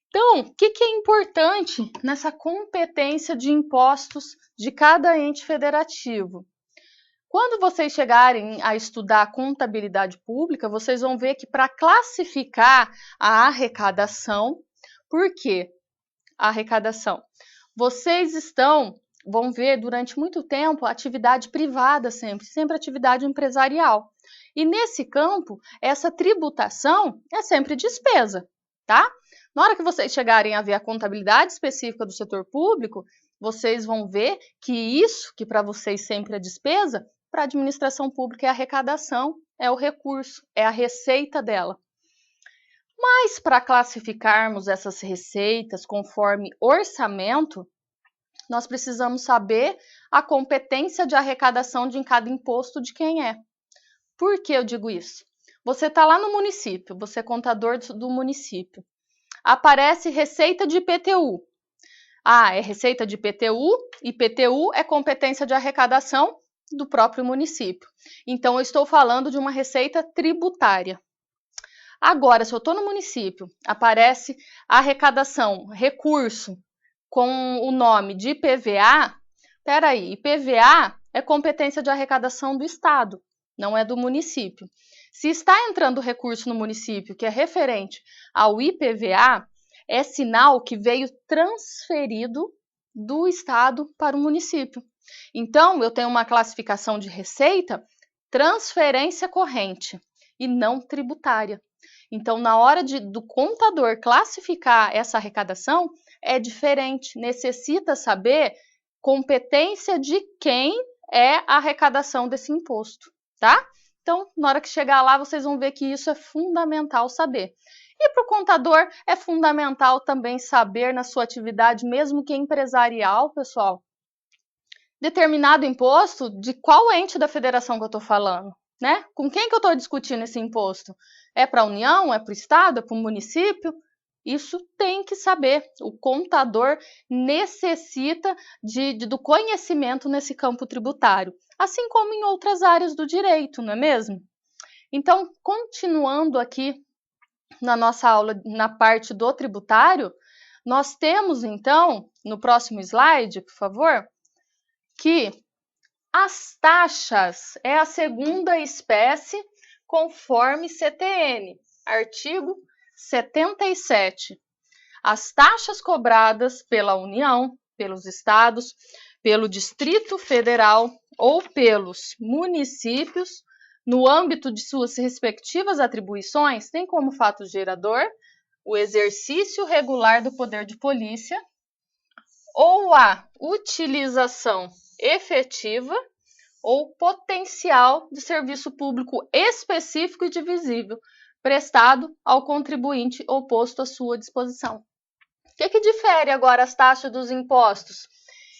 Então, o que é importante nessa competência de impostos de cada ente federativo? Quando vocês chegarem a estudar contabilidade pública, vocês vão ver que para classificar a arrecadação, por quê? A arrecadação. Vocês vão ver durante muito tempo a atividade privada sempre atividade empresarial. E nesse campo, essa tributação é sempre despesa, tá? Na hora que vocês chegarem a ver a contabilidade específica do setor público, vocês vão ver que isso, que para vocês sempre é despesa, para a administração pública é a arrecadação, é o recurso, é a receita dela. Mas para classificarmos essas receitas conforme orçamento, nós precisamos saber a competência de arrecadação de cada imposto de quem é. Por que eu digo isso? Você está lá no município, você é contador do município. Aparece receita de IPTU. Ah, é receita de IPTU. IPTU é competência de arrecadação do próprio município. Então, eu estou falando de uma receita tributária. Agora, se eu estou no município, aparece arrecadação, recurso, com o nome de IPVA, peraí, IPVA é competência de arrecadação do Estado, não é do município. Se está entrando recurso no município que é referente ao IPVA, é sinal que veio transferido do Estado para o município. Então, eu tenho uma classificação de receita, transferência corrente e não tributária. Então, na hora do contador classificar essa arrecadação, é diferente, necessita saber competência de quem é a arrecadação desse imposto, tá? Então, na hora que chegar lá, vocês vão ver que isso é fundamental saber. E para o contador, é fundamental também saber na sua atividade, mesmo que empresarial, pessoal, determinado imposto de qual ente da federação que eu estou falando, né? Com quem que eu estou discutindo esse imposto? É para a União? É para o Estado? É para o município? Isso tem que saber. O contador necessita do conhecimento nesse campo tributário, assim como em outras áreas do direito, não é mesmo? Então, continuando aqui na nossa aula, na parte do tributário, nós temos, então, no próximo slide, por favor, que as taxas é a segunda espécie conforme CTN, artigo 77. As taxas cobradas pela União, pelos estados, pelo Distrito Federal ou pelos municípios, no âmbito de suas respectivas atribuições, têm como fato gerador o exercício regular do poder de polícia ou a utilização efetiva ou potencial de serviço público específico e divisível prestado ao contribuinte ou posto à sua disposição. O que difere agora as taxas dos impostos?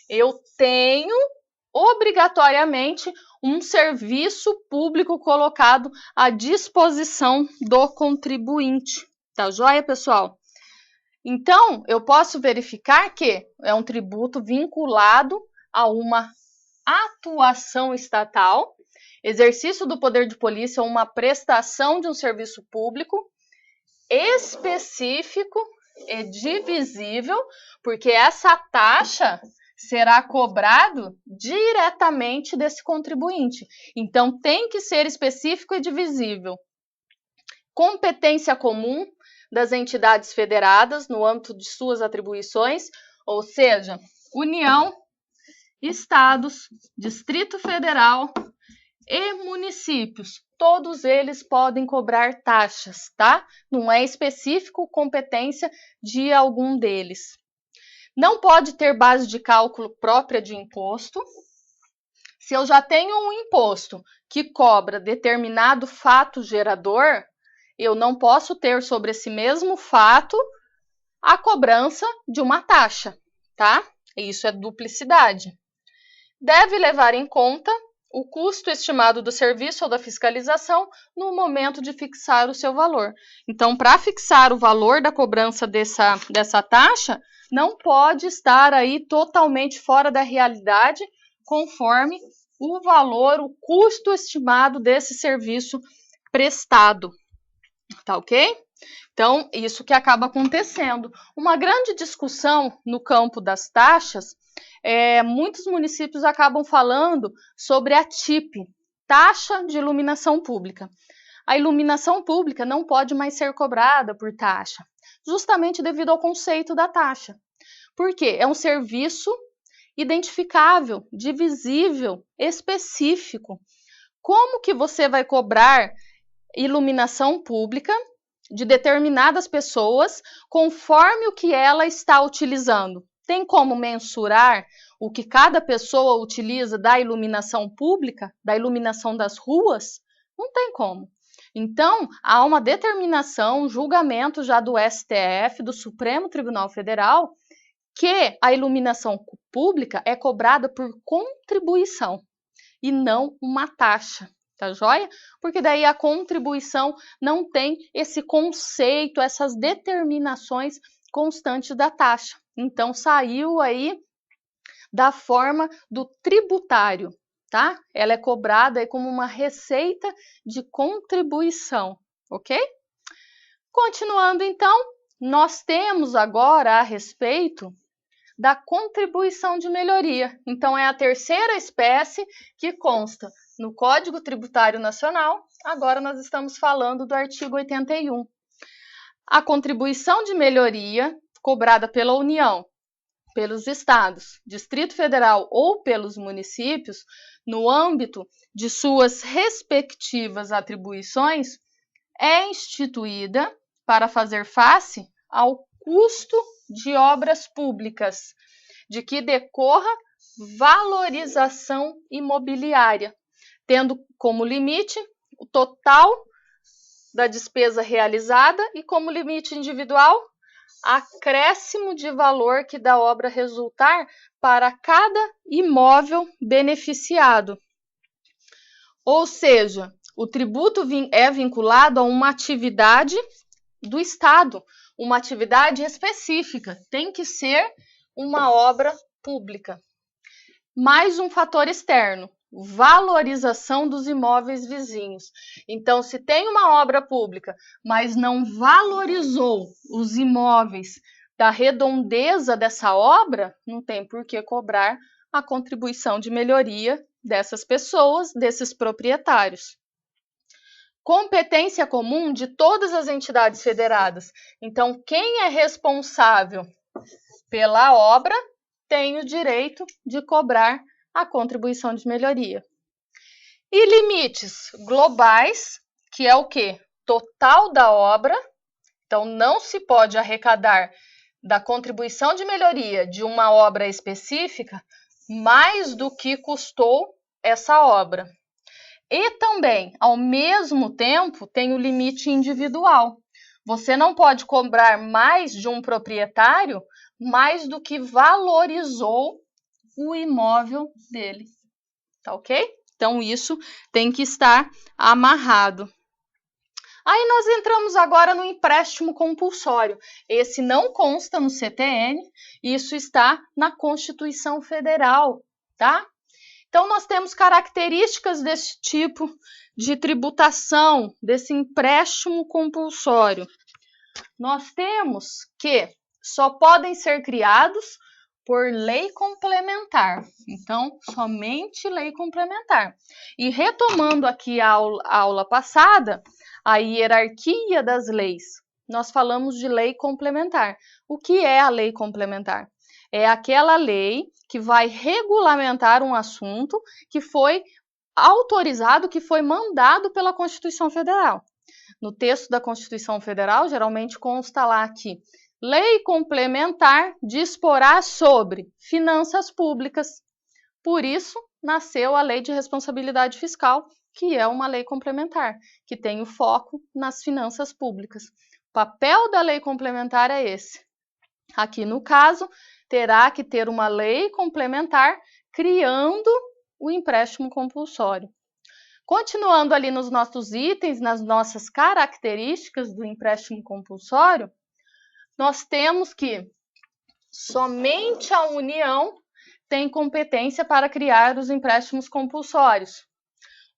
Eu tenho obrigatoriamente um serviço público colocado à disposição do contribuinte. Tá joia, pessoal? Então, eu posso verificar que é um tributo vinculado a uma atuação estatal, exercício do poder de polícia ou uma prestação de um serviço público específico e divisível, porque essa taxa será cobrado diretamente desse contribuinte. Então, tem que ser específico e divisível. Competência comum das entidades federadas no âmbito de suas atribuições, ou seja, União, Estados, Distrito Federal e municípios. Todos eles podem cobrar taxas, tá? Não é específico competência de algum deles. Não pode ter base de cálculo própria de imposto. Se eu já tenho um imposto que cobra determinado fato gerador, eu não posso ter sobre esse mesmo fato a cobrança de uma taxa, tá? Isso é duplicidade. Deve levar em conta o custo estimado do serviço ou da fiscalização no momento de fixar o seu valor. Então, para fixar o valor da cobrança dessa taxa, não pode estar aí totalmente fora da realidade, conforme o valor, o custo estimado desse serviço prestado. Tá ok? Então, isso que acaba acontecendo. Uma grande discussão no campo das taxas, muitos municípios acabam falando sobre a TIP, Taxa de Iluminação Pública. A iluminação pública não pode mais ser cobrada por taxa, justamente devido ao conceito da taxa. Por quê? É um serviço identificável, divisível, específico. Como que você vai cobrar iluminação pública de determinadas pessoas conforme o que ela está utilizando? Tem como mensurar o que cada pessoa utiliza da iluminação pública, da iluminação das ruas? Não tem como. Então, há uma determinação, um julgamento já do STF, do Supremo Tribunal Federal, que a iluminação pública é cobrada por contribuição e não uma taxa, tá joia? Porque daí a contribuição não tem esse conceito, essas determinações constantes da taxa. Então, saiu aí da forma do tributário, tá? Ela é cobrada aí como uma receita de contribuição, ok? Continuando, então, nós temos agora a respeito da contribuição de melhoria. Então, é a terceira espécie que consta no Código Tributário Nacional. Agora nós estamos falando do artigo 81. A contribuição de melhoria cobrada pela União, pelos estados, Distrito Federal ou pelos municípios, no âmbito de suas respectivas atribuições, é instituída para fazer face ao custo de obras públicas, de que decorra valorização imobiliária, tendo como limite o total da despesa realizada e como limite individual acréscimo de valor que da obra resultar para cada imóvel beneficiado. Ou seja, o tributo é vinculado a uma atividade do Estado, uma atividade específica, tem que ser uma obra pública. Mais um fator externo, valorização dos imóveis vizinhos. Então, se tem uma obra pública, mas não valorizou os imóveis da redondeza dessa obra, não tem por que cobrar a contribuição de melhoria dessas pessoas, desses proprietários. Competência comum de todas as entidades federadas. Então, quem é responsável pela obra tem o direito de cobrar a contribuição de melhoria. E limites globais, que é o quê? Total da obra. Então, não se pode arrecadar da contribuição de melhoria de uma obra específica mais do que custou essa obra. E também, ao mesmo tempo, tem o limite individual. Você não pode cobrar mais de um proprietário mais do que valorizou o imóvel dele. Tá ok? Então, isso tem que estar amarrado. Aí nós entramos agora no empréstimo compulsório. Esse não consta no CTN, isso está na Constituição Federal, tá? Então, nós temos características desse tipo de tributação, desse empréstimo compulsório. Nós temos que só podem ser criados por lei complementar. Então, somente lei complementar. E retomando aqui a aula passada, a hierarquia das leis. nós falamos de lei complementar. O que é a lei complementar? É aquela lei que vai regulamentar um assunto que foi autorizado, que foi mandado pela Constituição Federal. No texto da Constituição Federal, geralmente consta lá que lei complementar disporá sobre finanças públicas. Por isso, nasceu a Lei de Responsabilidade Fiscal, que é uma lei complementar, que tem o foco nas finanças públicas. O papel da lei complementar é esse. Aqui, no caso, terá que ter uma lei complementar criando o empréstimo compulsório. Continuando ali nos nossos itens, nas nossas características do empréstimo compulsório, nós temos que somente a União tem competência para criar os empréstimos compulsórios.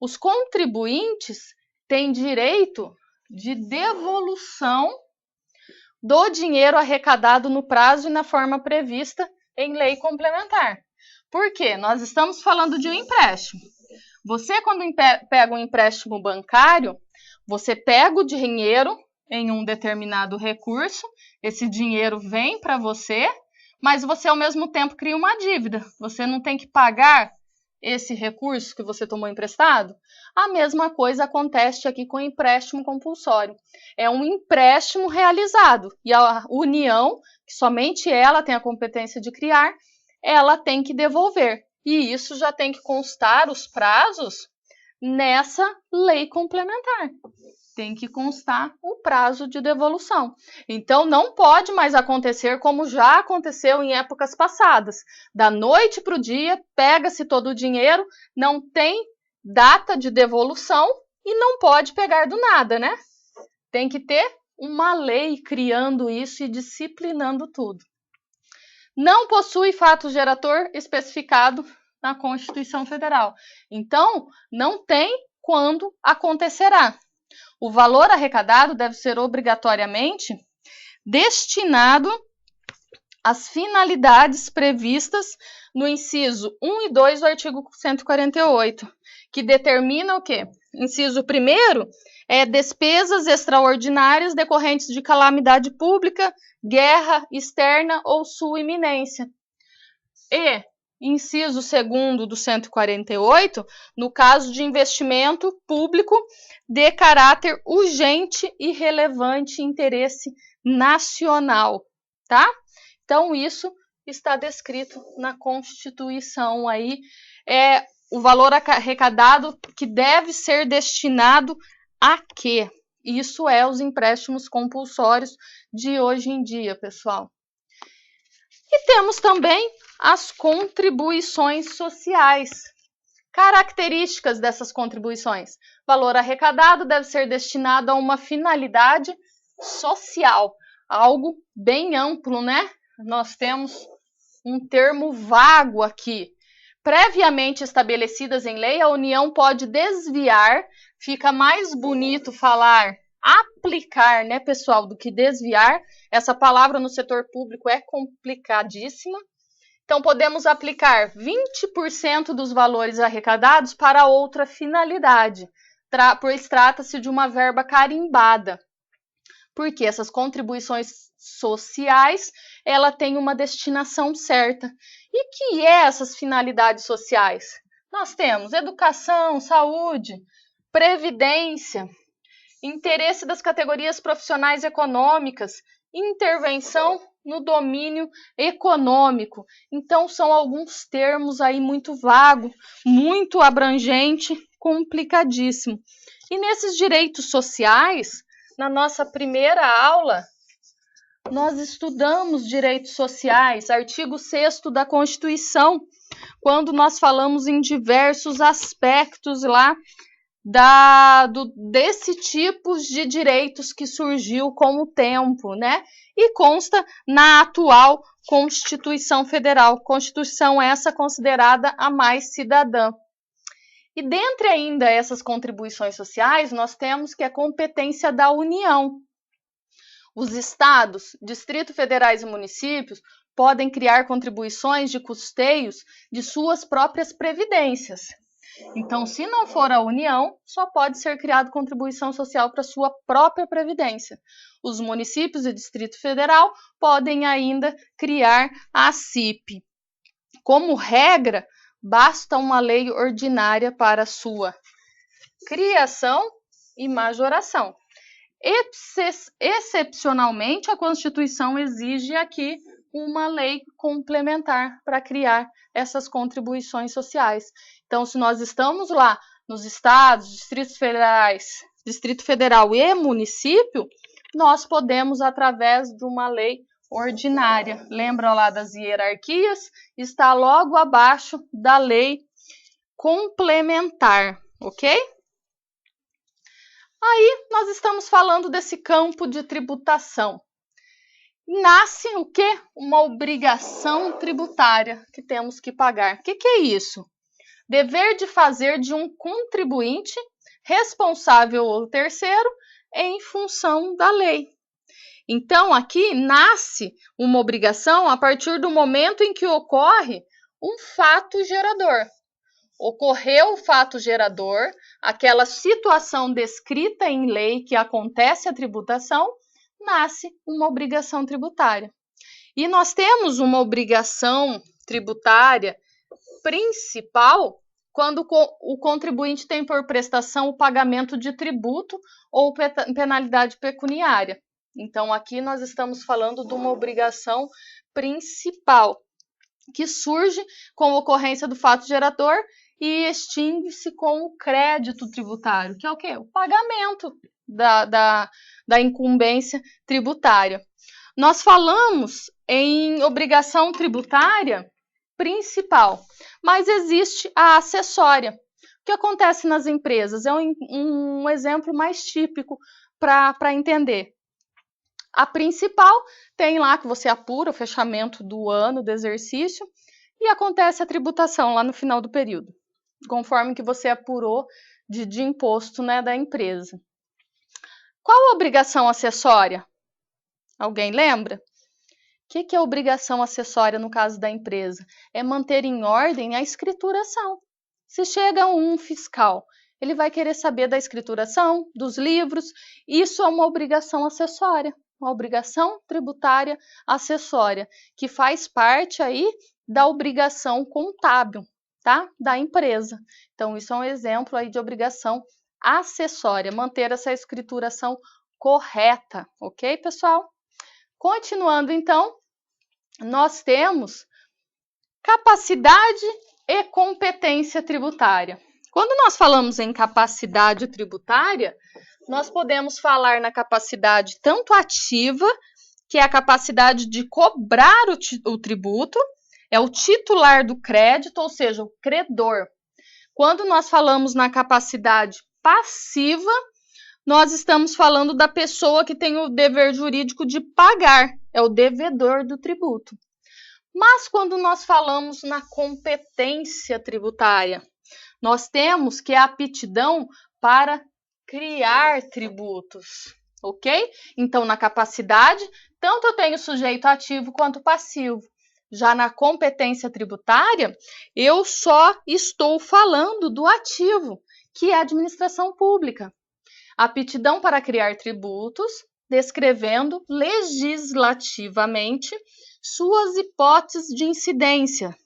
Os contribuintes têm direito de devolução do dinheiro arrecadado no prazo e na forma prevista em lei complementar. Por quê? Nós estamos falando de um empréstimo. Você, quando pega um empréstimo bancário, você pega o dinheiro em um determinado recurso, esse dinheiro vem para você, mas você, ao mesmo tempo, cria uma dívida. Você não tem que pagar esse recurso que você tomou emprestado? A mesma coisa acontece aqui com o empréstimo compulsório. É um empréstimo realizado e a União, que somente ela tem a competência de criar, ela tem que devolver. E isso já tem que constar os prazos nessa lei complementar. Tem que constar o prazo de devolução. Então, não pode mais acontecer como já aconteceu em épocas passadas. Da noite para o dia, pega-se todo o dinheiro, não tem data de devolução e não pode pegar do nada, né? Tem que ter uma lei criando isso e disciplinando tudo. Não possui fato gerador especificado na Constituição Federal. Então, não tem quando acontecerá. O valor arrecadado deve ser obrigatoriamente destinado às finalidades previstas no inciso 1 e 2 do artigo 148, que determina o quê? Inciso 1º é despesas extraordinárias decorrentes de calamidade pública, guerra externa ou sua iminência. E inciso 2º do 148, no caso de investimento público de caráter urgente e relevante interesse nacional, tá? Então, isso está descrito na Constituição aí, o valor arrecadado que deve ser destinado a quê? Isso é os empréstimos compulsórios de hoje em dia, pessoal. E temos também as contribuições sociais. Características dessas contribuições. Valor arrecadado deve ser destinado a uma finalidade social. Algo bem amplo, né? Nós temos um termo vago aqui. Previamente estabelecidas em lei, a União pode desviar, fica mais bonito falar aplicar, né, pessoal, do que desviar. Essa palavra no setor público é complicadíssima. Então, podemos aplicar 20% dos valores arrecadados para outra finalidade, pois trata-se de uma verba carimbada. Porque essas contribuições sociais, ela tem uma destinação certa. E que essas finalidades sociais? Nós temos educação, saúde, previdência, interesse das categorias profissionais econômicas, intervenção no domínio econômico. Então, são alguns termos aí muito vago, muito abrangente, complicadíssimo. E nesses direitos sociais, na nossa primeira aula, nós estudamos direitos sociais, artigo 6º da Constituição, quando nós falamos em diversos aspectos lá desse tipo de direitos que surgiu com o tempo, né? E consta na atual Constituição Federal, Constituição essa considerada a mais cidadã. E dentre ainda essas contribuições sociais, nós temos que a competência da União. Os estados, Distrito Federais e municípios podem criar contribuições de custeios de suas próprias previdências. Então, se não for a União, só pode ser criada contribuição social para sua própria previdência. Os municípios e Distrito Federal podem ainda criar a CIP. Como regra, basta uma lei ordinária para sua criação e majoração. Excepcionalmente, a Constituição exige aqui uma lei complementar para criar essas contribuições sociais. Então, se nós estamos lá nos estados, distritos federais, Distrito Federal e município, nós podemos, através de uma lei ordinária. Lembra lá das hierarquias? Está logo abaixo da lei complementar, ok? Aí, nós estamos falando desse campo de tributação. Nasce o quê? Uma obrigação tributária que temos que pagar. O que é isso? Dever de fazer de um contribuinte responsável ou terceiro em função da lei. Então, aqui nasce uma obrigação a partir do momento em que ocorre um fato gerador. Ocorreu o fato gerador, aquela situação descrita em lei que acontece a tributação, nasce uma obrigação tributária. E nós temos uma obrigação tributária principal quando o contribuinte tem por prestação o pagamento de tributo ou penalidade pecuniária. Então, aqui nós estamos falando de uma obrigação principal, que surge com a ocorrência do fato gerador e extingue-se com o crédito tributário, que é o quê? O pagamento da incumbência tributária. Nós falamos em obrigação tributária principal, mas existe a acessória. O que acontece nas empresas? É um exemplo mais típico para entender. A principal tem lá que você apura o fechamento do ano do exercício e acontece a tributação lá no final do período, conforme que você apurou de imposto, né, da empresa. Qual a obrigação acessória? Alguém lembra? O que é obrigação acessória no caso da empresa? É manter em ordem a escrituração. Se chega um fiscal, ele vai querer saber da escrituração, dos livros. Isso é uma obrigação acessória, uma obrigação tributária acessória, que faz parte aí da obrigação contábil, tá? Da empresa. Então, isso é um exemplo aí de obrigação acessória, manter essa escrituração correta, ok, pessoal? Continuando, então, nós temos capacidade e competência tributária. Quando nós falamos em capacidade tributária, nós podemos falar na capacidade tanto ativa, que é a capacidade de cobrar o tributo, é o titular do crédito, ou seja, o credor. Quando nós falamos na capacidade passiva, nós estamos falando da pessoa que tem o dever jurídico de pagar, é o devedor do tributo. Mas quando nós falamos na competência tributária, nós temos que é a aptidão para criar tributos, ok? Então, na capacidade, tanto eu tenho sujeito ativo quanto passivo. Já na competência tributária, eu só estou falando do ativo, que é a administração pública. Aptidão para criar tributos, descrevendo legislativamente suas hipóteses de incidência.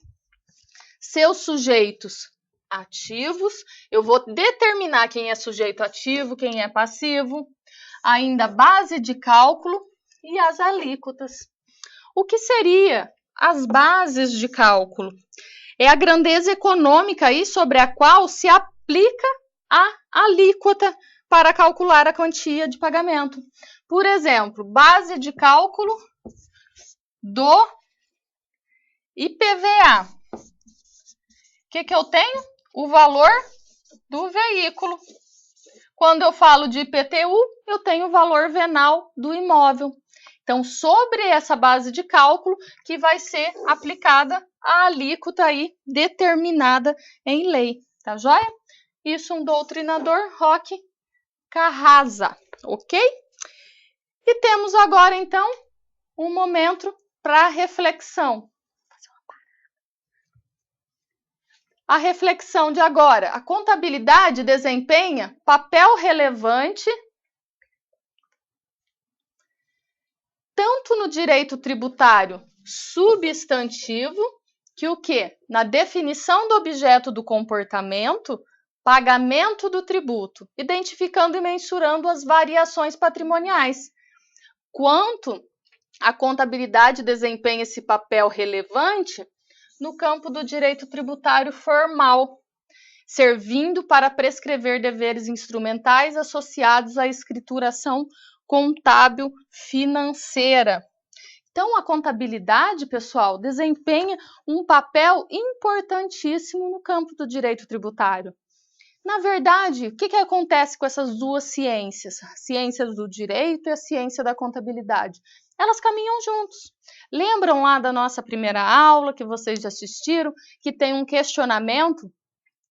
Seus sujeitos ativos, eu vou determinar quem é sujeito ativo, quem é passivo, ainda base de cálculo e as alíquotas. O que seria as bases de cálculo? É a grandeza econômica aí sobre a qual se aplica a alíquota para calcular a quantia de pagamento. Por exemplo, base de cálculo do IPVA. O que eu tenho? O valor do veículo. Quando eu falo de IPTU, eu tenho o valor venal do imóvel. Então, sobre essa base de cálculo que vai ser aplicada a alíquota aí determinada em lei, tá joia? Isso um doutrinador, Roque Carrasa, ok? E temos agora, então, um momento para reflexão. A reflexão de agora. A contabilidade desempenha papel relevante tanto no direito tributário substantivo, que o quê? Na definição do objeto do comportamento, pagamento do tributo, identificando e mensurando as variações patrimoniais, quanto a contabilidade desempenha esse papel relevante no campo do direito tributário formal, servindo para prescrever deveres instrumentais associados à escrituração contábil financeira. Então, a contabilidade, pessoal, desempenha um papel importantíssimo no campo do direito tributário. Na verdade, o que acontece com essas duas ciências? A ciência do direito e a ciência da contabilidade. Elas caminham juntos. Lembram lá da nossa primeira aula, que vocês já assistiram, que tem um questionamento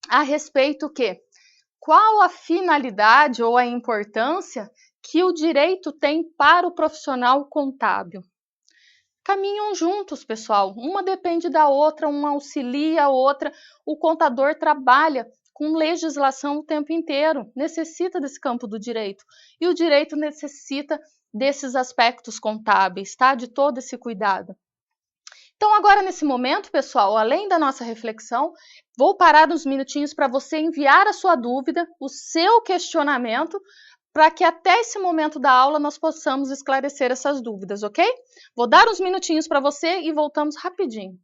a respeito que qual a finalidade ou a importância que o direito tem para o profissional contábil? Caminham juntos, pessoal. Uma depende da outra, uma auxilia a outra. O contador trabalha com legislação o tempo inteiro, necessita desse campo do direito. E o direito necessita desses aspectos contábeis, tá? De todo esse cuidado. Então, agora nesse momento, pessoal, além da nossa reflexão, vou parar uns minutinhos para você enviar a sua dúvida, o seu questionamento, para que até esse momento da aula nós possamos esclarecer essas dúvidas, ok? Vou dar uns minutinhos para você e voltamos rapidinho.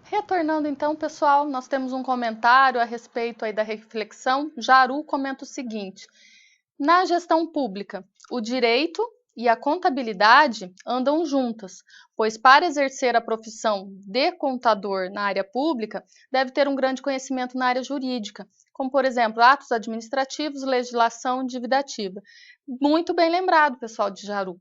Retornando então, pessoal, nós temos um comentário a respeito aí da reflexão. Jaru comenta o seguinte: na gestão pública, o direito e a contabilidade andam juntas, pois para exercer a profissão de contador na área pública, deve ter um grande conhecimento na área jurídica, como, por exemplo, atos administrativos, legislação e dívida ativa. Muito bem lembrado, pessoal de Jaru.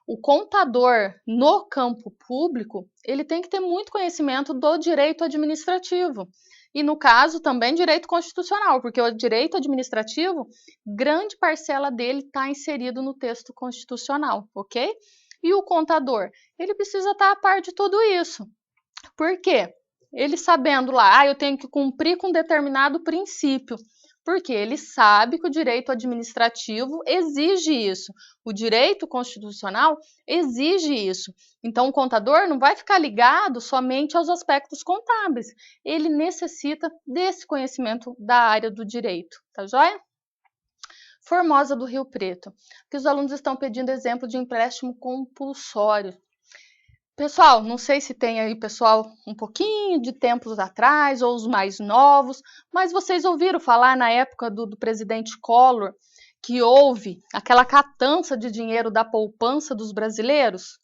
O contador no campo público, ele tem que ter muito conhecimento do direito administrativo. E, no caso, também direito constitucional, porque o direito administrativo, grande parcela dele está inserido no texto constitucional, ok? E o contador, ele precisa estar a par de tudo isso. Por quê? Ele sabendo lá, eu tenho que cumprir com determinado princípio. Porque ele sabe que o direito administrativo exige isso, o direito constitucional exige isso. Então, o contador não vai ficar ligado somente aos aspectos contábeis, ele necessita desse conhecimento da área do direito, tá joia? Formosa do Rio Preto, que os alunos estão pedindo exemplo de empréstimo compulsório. Pessoal, não sei se tem aí pessoal um pouquinho de tempos atrás ou os mais novos, mas vocês ouviram falar na época do presidente Collor que houve aquela catança de dinheiro da poupança dos brasileiros?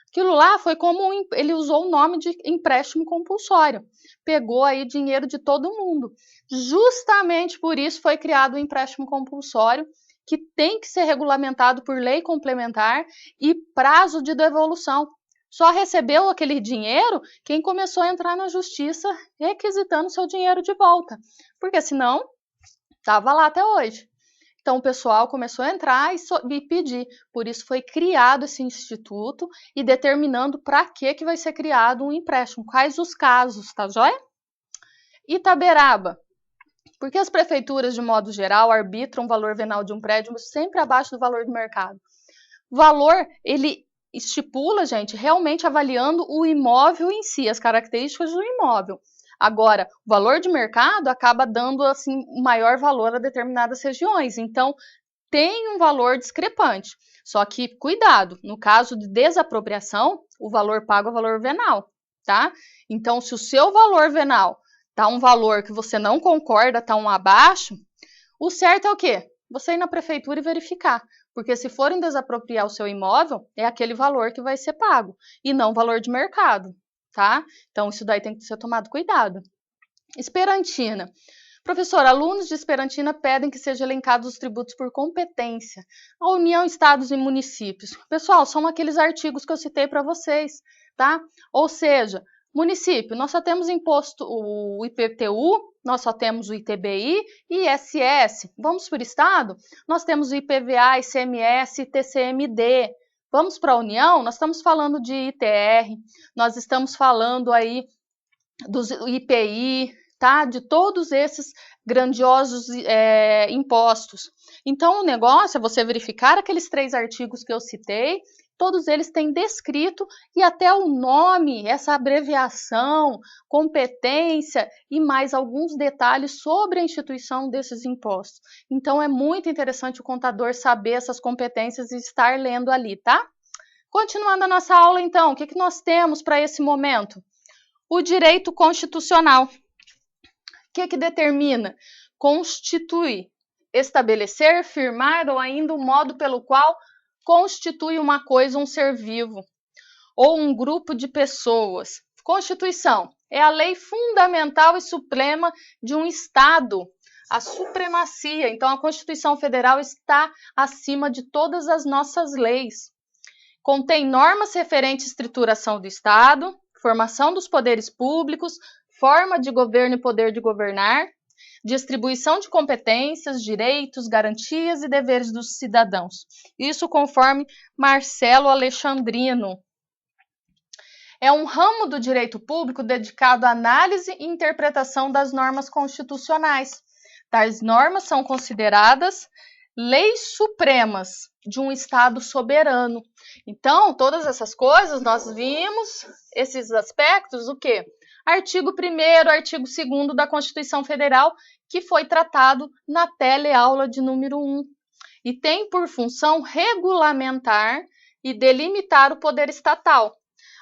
Aquilo lá foi como ele usou o nome de empréstimo compulsório. Pegou aí dinheiro de todo mundo. Justamente por isso foi criado o empréstimo compulsório, que tem que ser regulamentado por lei complementar e prazo de devolução. Só recebeu aquele dinheiro quem começou a entrar na justiça requisitando seu dinheiro de volta, porque senão estava lá até hoje. Então o pessoal começou a entrar e pedir, por isso foi criado esse instituto e determinando para que vai ser criado um empréstimo, quais os casos, tá joia? Itaberaba, porque as prefeituras de modo geral arbitram o valor venal de um prédio sempre abaixo do valor do mercado. O valor, ele estipula, gente, realmente avaliando o imóvel em si, as características do imóvel. Agora, o valor de mercado acaba dando assim um maior valor a determinadas regiões. Então, tem um valor discrepante. Só que, cuidado, no caso de desapropriação, o valor pago é o valor venal, tá? Então, se o seu valor venal tá um valor que você não concorda, tá um abaixo, o certo é o quê? Você ir na prefeitura e verificar. Porque se forem desapropriar o seu imóvel, é aquele valor que vai ser pago, e não o valor de mercado, tá? Então, isso daí tem que ser tomado cuidado. Esperantina. Professor, alunos de Esperantina pedem que sejam elencados os tributos por competência. A União, Estados e Municípios. Pessoal, são aqueles artigos que eu citei para vocês, tá? Ou seja, município, nós só temos imposto, o IPTU, nós só temos o ITBI e ISS. Vamos para o Estado? Nós temos o IPVA, ICMS e TCMD. Vamos para a União? Nós estamos falando de ITR, nós estamos falando aí dos IPI, tá? De todos esses grandiosos impostos. Então, o negócio é você verificar aqueles 3 artigos que eu citei, todos eles têm descrito e até o nome, essa abreviação, competência e mais alguns detalhes sobre a instituição desses impostos. Então, é muito interessante o contador saber essas competências e estar lendo ali, tá? Continuando a nossa aula, então, o que nós temos para esse momento? O direito constitucional. O que determina? Constitui, estabelecer, firmar ou ainda o modo pelo qual constitui uma coisa, um ser vivo, ou um grupo de pessoas. Constituição é a lei fundamental e suprema de um Estado, a supremacia. Então, a Constituição Federal está acima de todas as nossas leis. Contém normas referentes à estruturação do Estado, formação dos poderes públicos, forma de governo e poder de governar, distribuição de competências, direitos, garantias e deveres dos cidadãos. Isso conforme Marcelo Alexandrino. É um ramo do direito público dedicado à análise e interpretação das normas constitucionais. Tais normas são consideradas leis supremas de um Estado soberano. Então, todas essas coisas, nós vimos esses aspectos, o quê? Artigo 1º, artigo 2º da Constituição Federal, que foi tratado na teleaula de número 1. E tem por função regulamentar e delimitar o poder estatal,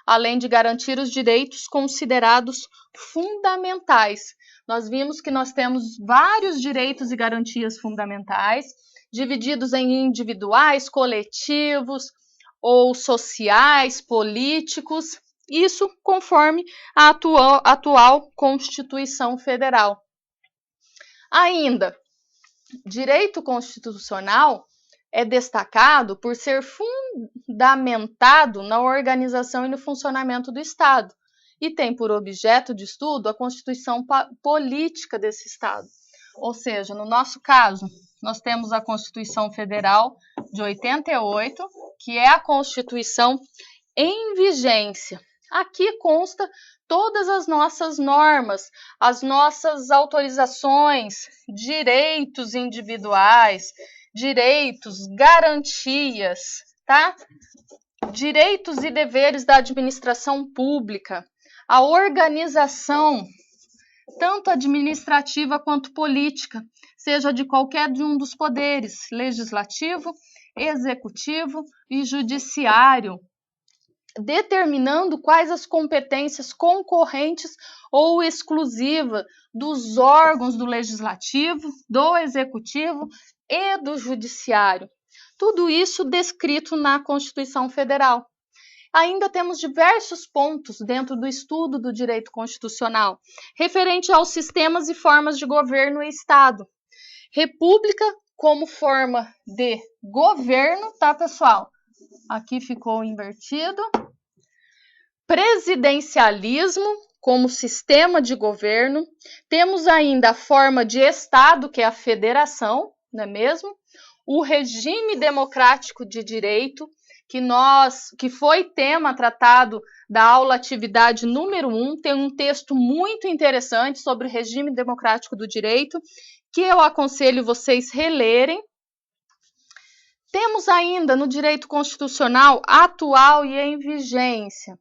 além de garantir os direitos considerados fundamentais. Nós vimos que nós temos vários direitos e garantias fundamentais, divididos em individuais, coletivos ou sociais, políticos, isso conforme a atual Constituição Federal. Ainda, direito constitucional é destacado por ser fundamentado na organização e no funcionamento do Estado e tem por objeto de estudo a constituição política desse Estado. Ou seja, no nosso caso, nós temos a Constituição Federal de 88, que é a Constituição em vigência. Aqui consta todas as nossas normas, as nossas autorizações, direitos individuais, direitos, garantias, tá? Direitos e deveres da administração pública, a organização, tanto administrativa quanto política, seja de qualquer de um dos poderes, legislativo, executivo e judiciário, determinando quais as competências concorrentes ou exclusivas dos órgãos do legislativo, do executivo e do judiciário. Tudo isso descrito na Constituição Federal. Ainda temos diversos pontos dentro do estudo do direito constitucional, referente aos sistemas e formas de governo e Estado. República como forma de governo, tá, pessoal? Aqui ficou invertido. Presidencialismo como sistema de governo. Temos ainda a forma de Estado, que é a federação, não é mesmo? O regime democrático de direito, que foi tema tratado da aula atividade número 1, tem um texto muito interessante sobre o regime democrático do direito, que eu aconselho vocês relerem. Temos ainda no direito constitucional atual e em vigência,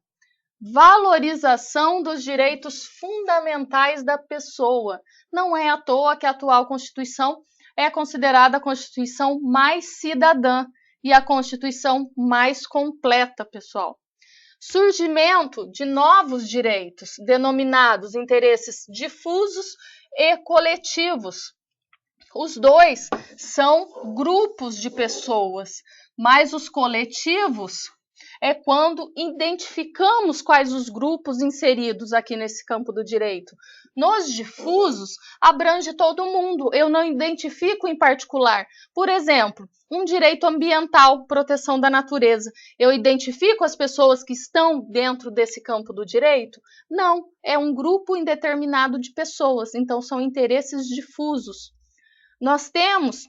valorização dos direitos fundamentais da pessoa. Não é à toa que a atual Constituição é considerada a Constituição mais cidadã e a Constituição mais completa, pessoal. Surgimento de novos direitos, denominados interesses difusos e coletivos. Os dois são grupos de pessoas, mas os coletivos é quando identificamos quais os grupos inseridos aqui nesse campo do direito. Nos difusos, abrange todo mundo, eu não identifico em particular. Por exemplo, um direito ambiental, proteção da natureza. Eu identifico as pessoas que estão dentro desse campo do direito? Não, é um grupo indeterminado de pessoas, então são interesses difusos. Nós temos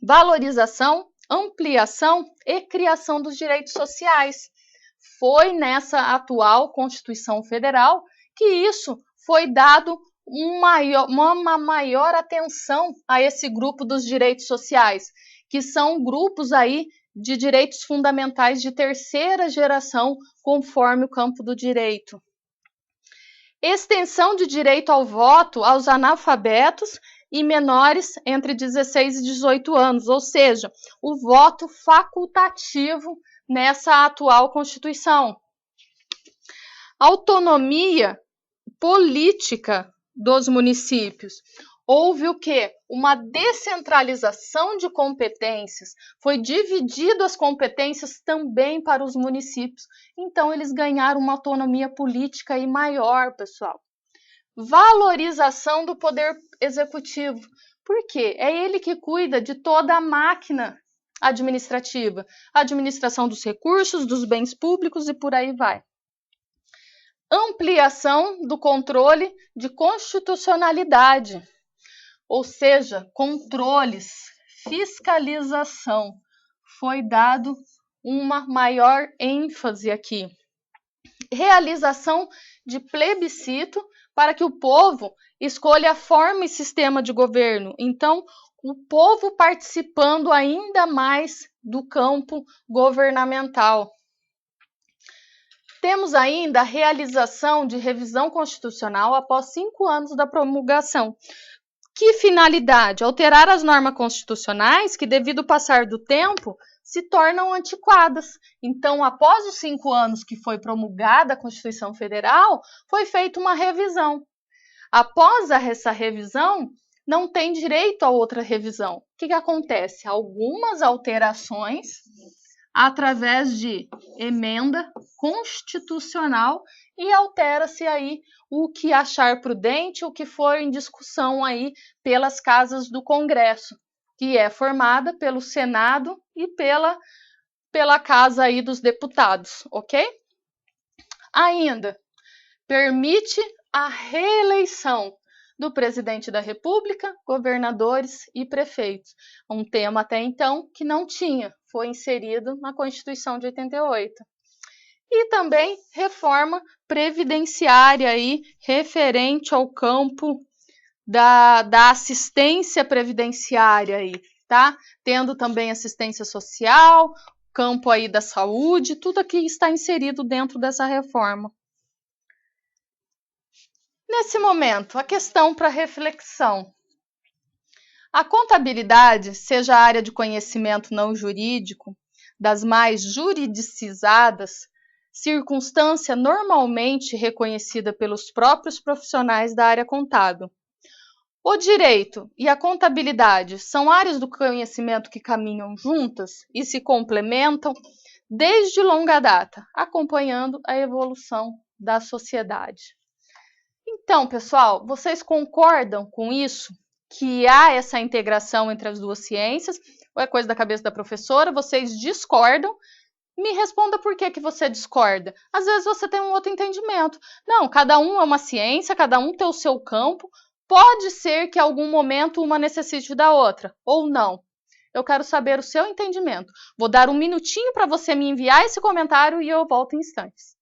valorização, ampliação e criação dos direitos sociais. Foi nessa atual Constituição Federal que isso foi dado uma maior atenção a esse grupo dos direitos sociais, que são grupos aí de direitos fundamentais de terceira geração, conforme o campo do direito. Extensão de direito ao voto aos analfabetos e menores entre 16 e 18 anos, ou seja, o voto facultativo nessa atual Constituição. Autonomia política dos municípios. Houve o quê? Uma descentralização de competências. Foi dividido as competências também para os municípios. Então, eles ganharam uma autonomia política aí maior, pessoal. Valorização do poder executivo. Por quê? É ele que cuida de toda a máquina administrativa, a administração dos recursos, dos bens públicos e por aí vai. Ampliação do controle de constitucionalidade, ou seja, controles, fiscalização. Foi dado uma maior ênfase aqui. Realização de plebiscito para que o povo escolha a forma e sistema de governo. Então, o povo participando ainda mais do campo governamental. Temos ainda a realização de revisão constitucional após 5 anos da promulgação. Que finalidade? Alterar as normas constitucionais que, devido ao passar do tempo, se tornam antiquadas. Então, após os 5 anos que foi promulgada a Constituição Federal, foi feita uma revisão. Após essa revisão, não tem direito a outra revisão. O que acontece? Algumas alterações através de emenda constitucional e altera-se aí o que achar prudente, o que for em discussão aí pelas casas do Congresso, que é formada pelo Senado e pela Casa aí dos Deputados, ok? Ainda permite a reeleição do presidente da República, governadores e prefeitos. Um tema até então que não tinha, foi inserido na Constituição de 88. E também reforma previdenciária aí, referente ao campo da assistência previdenciária aí, tá? Tendo também assistência social, campo aí da saúde, tudo aqui está inserido dentro dessa reforma. Nesse momento, a questão para reflexão. A contabilidade, seja a área de conhecimento não jurídico, das mais juridicizadas, circunstância normalmente reconhecida pelos próprios profissionais da área contábil. O direito e a contabilidade são áreas do conhecimento que caminham juntas e se complementam desde longa data, acompanhando a evolução da sociedade. Então, pessoal, vocês concordam com isso? Que há essa integração entre as duas ciências? Ou é coisa da cabeça da professora? Vocês discordam? Me responda por que você discorda. Às vezes você tem um outro entendimento. Não, cada um é uma ciência, cada um tem o seu campo. Pode ser que em algum momento uma necessite da outra, ou não. Eu quero saber o seu entendimento. Vou dar um minutinho para você me enviar esse comentário e eu volto em instantes.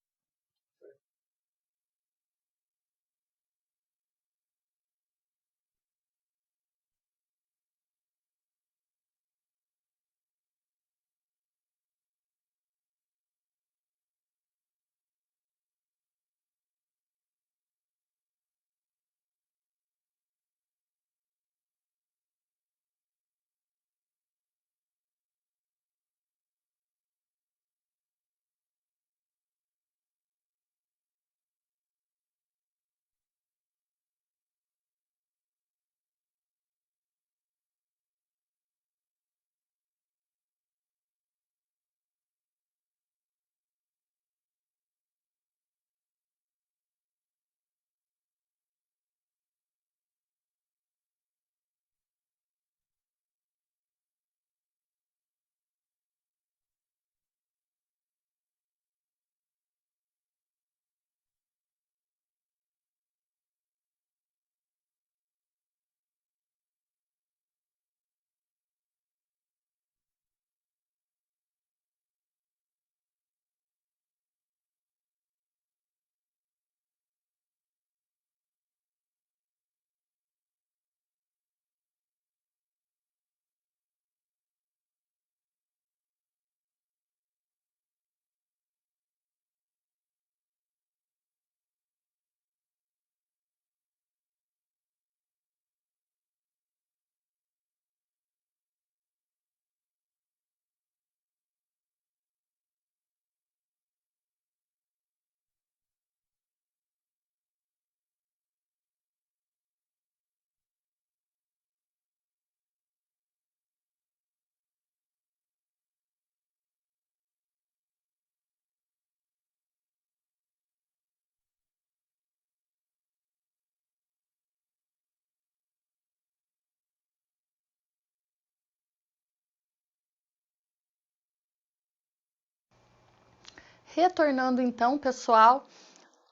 Retornando então, pessoal,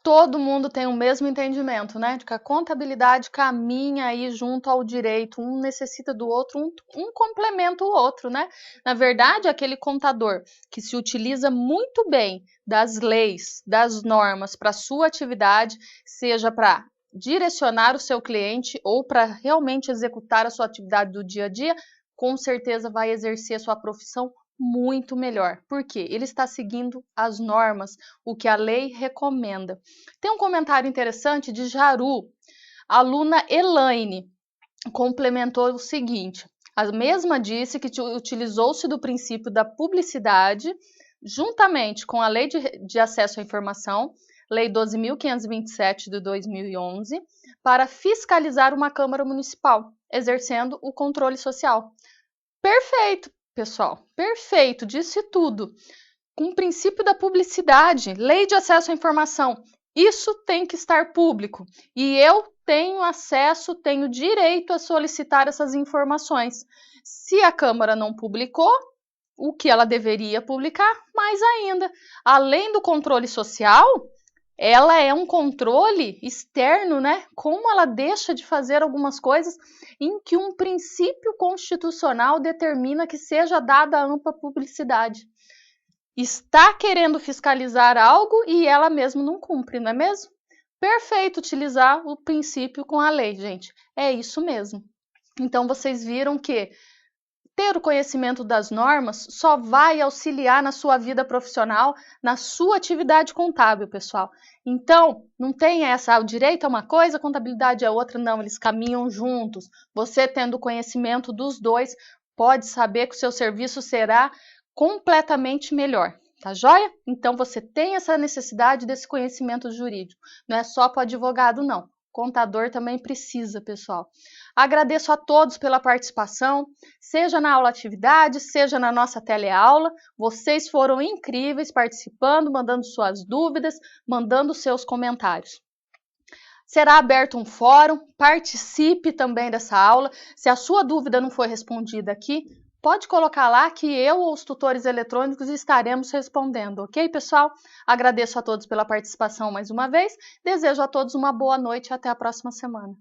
todo mundo tem o mesmo entendimento, né? De que a contabilidade caminha aí junto ao direito, um necessita do outro, um complementa o outro, né? Na verdade, aquele contador que se utiliza muito bem das leis, das normas para sua atividade, seja para direcionar o seu cliente ou para realmente executar a sua atividade do dia a dia, com certeza vai exercer a sua profissão muito melhor. Por quê? Ele está seguindo as normas, o que a lei recomenda. Tem um comentário interessante de Jaru. A aluna Elaine complementou o seguinte: a mesma disse que utilizou-se do princípio da publicidade, juntamente com a Lei de Acesso à Informação, Lei 12.527 de 2011, para fiscalizar uma Câmara Municipal, exercendo o controle social. Perfeito, pessoal, perfeito, disse tudo. Com o princípio da publicidade, Lei de Acesso à Informação, isso tem que estar público. E eu tenho acesso, tenho direito a solicitar essas informações. Se a Câmara não publicou, o que ela deveria publicar, mais ainda. Além do controle social, ela é um controle externo, né? Como ela deixa de fazer algumas coisas em que um princípio constitucional determina que seja dada ampla publicidade. Está querendo fiscalizar algo e ela mesma não cumpre, não é mesmo? Perfeito utilizar o princípio com a lei, gente. É isso mesmo. Então, vocês viram que ter o conhecimento das normas só vai auxiliar na sua vida profissional, na sua atividade contábil, pessoal. Então, não tem essa, o direito é uma coisa, a contabilidade é outra, não, eles caminham juntos. Você tendo conhecimento dos dois, pode saber que o seu serviço será completamente melhor. Tá joia? Então, você tem essa necessidade desse conhecimento jurídico. Não é só para o advogado, não. Contador também precisa, pessoal. Agradeço a todos pela participação, seja na aula atividade, seja na nossa teleaula. Vocês foram incríveis participando, mandando suas dúvidas, mandando seus comentários. Será aberto um fórum, participe também dessa aula. Se a sua dúvida não foi respondida aqui, pode colocar lá que eu ou os tutores eletrônicos estaremos respondendo, ok, pessoal? Agradeço a todos pela participação mais uma vez, desejo a todos uma boa noite e até a próxima semana.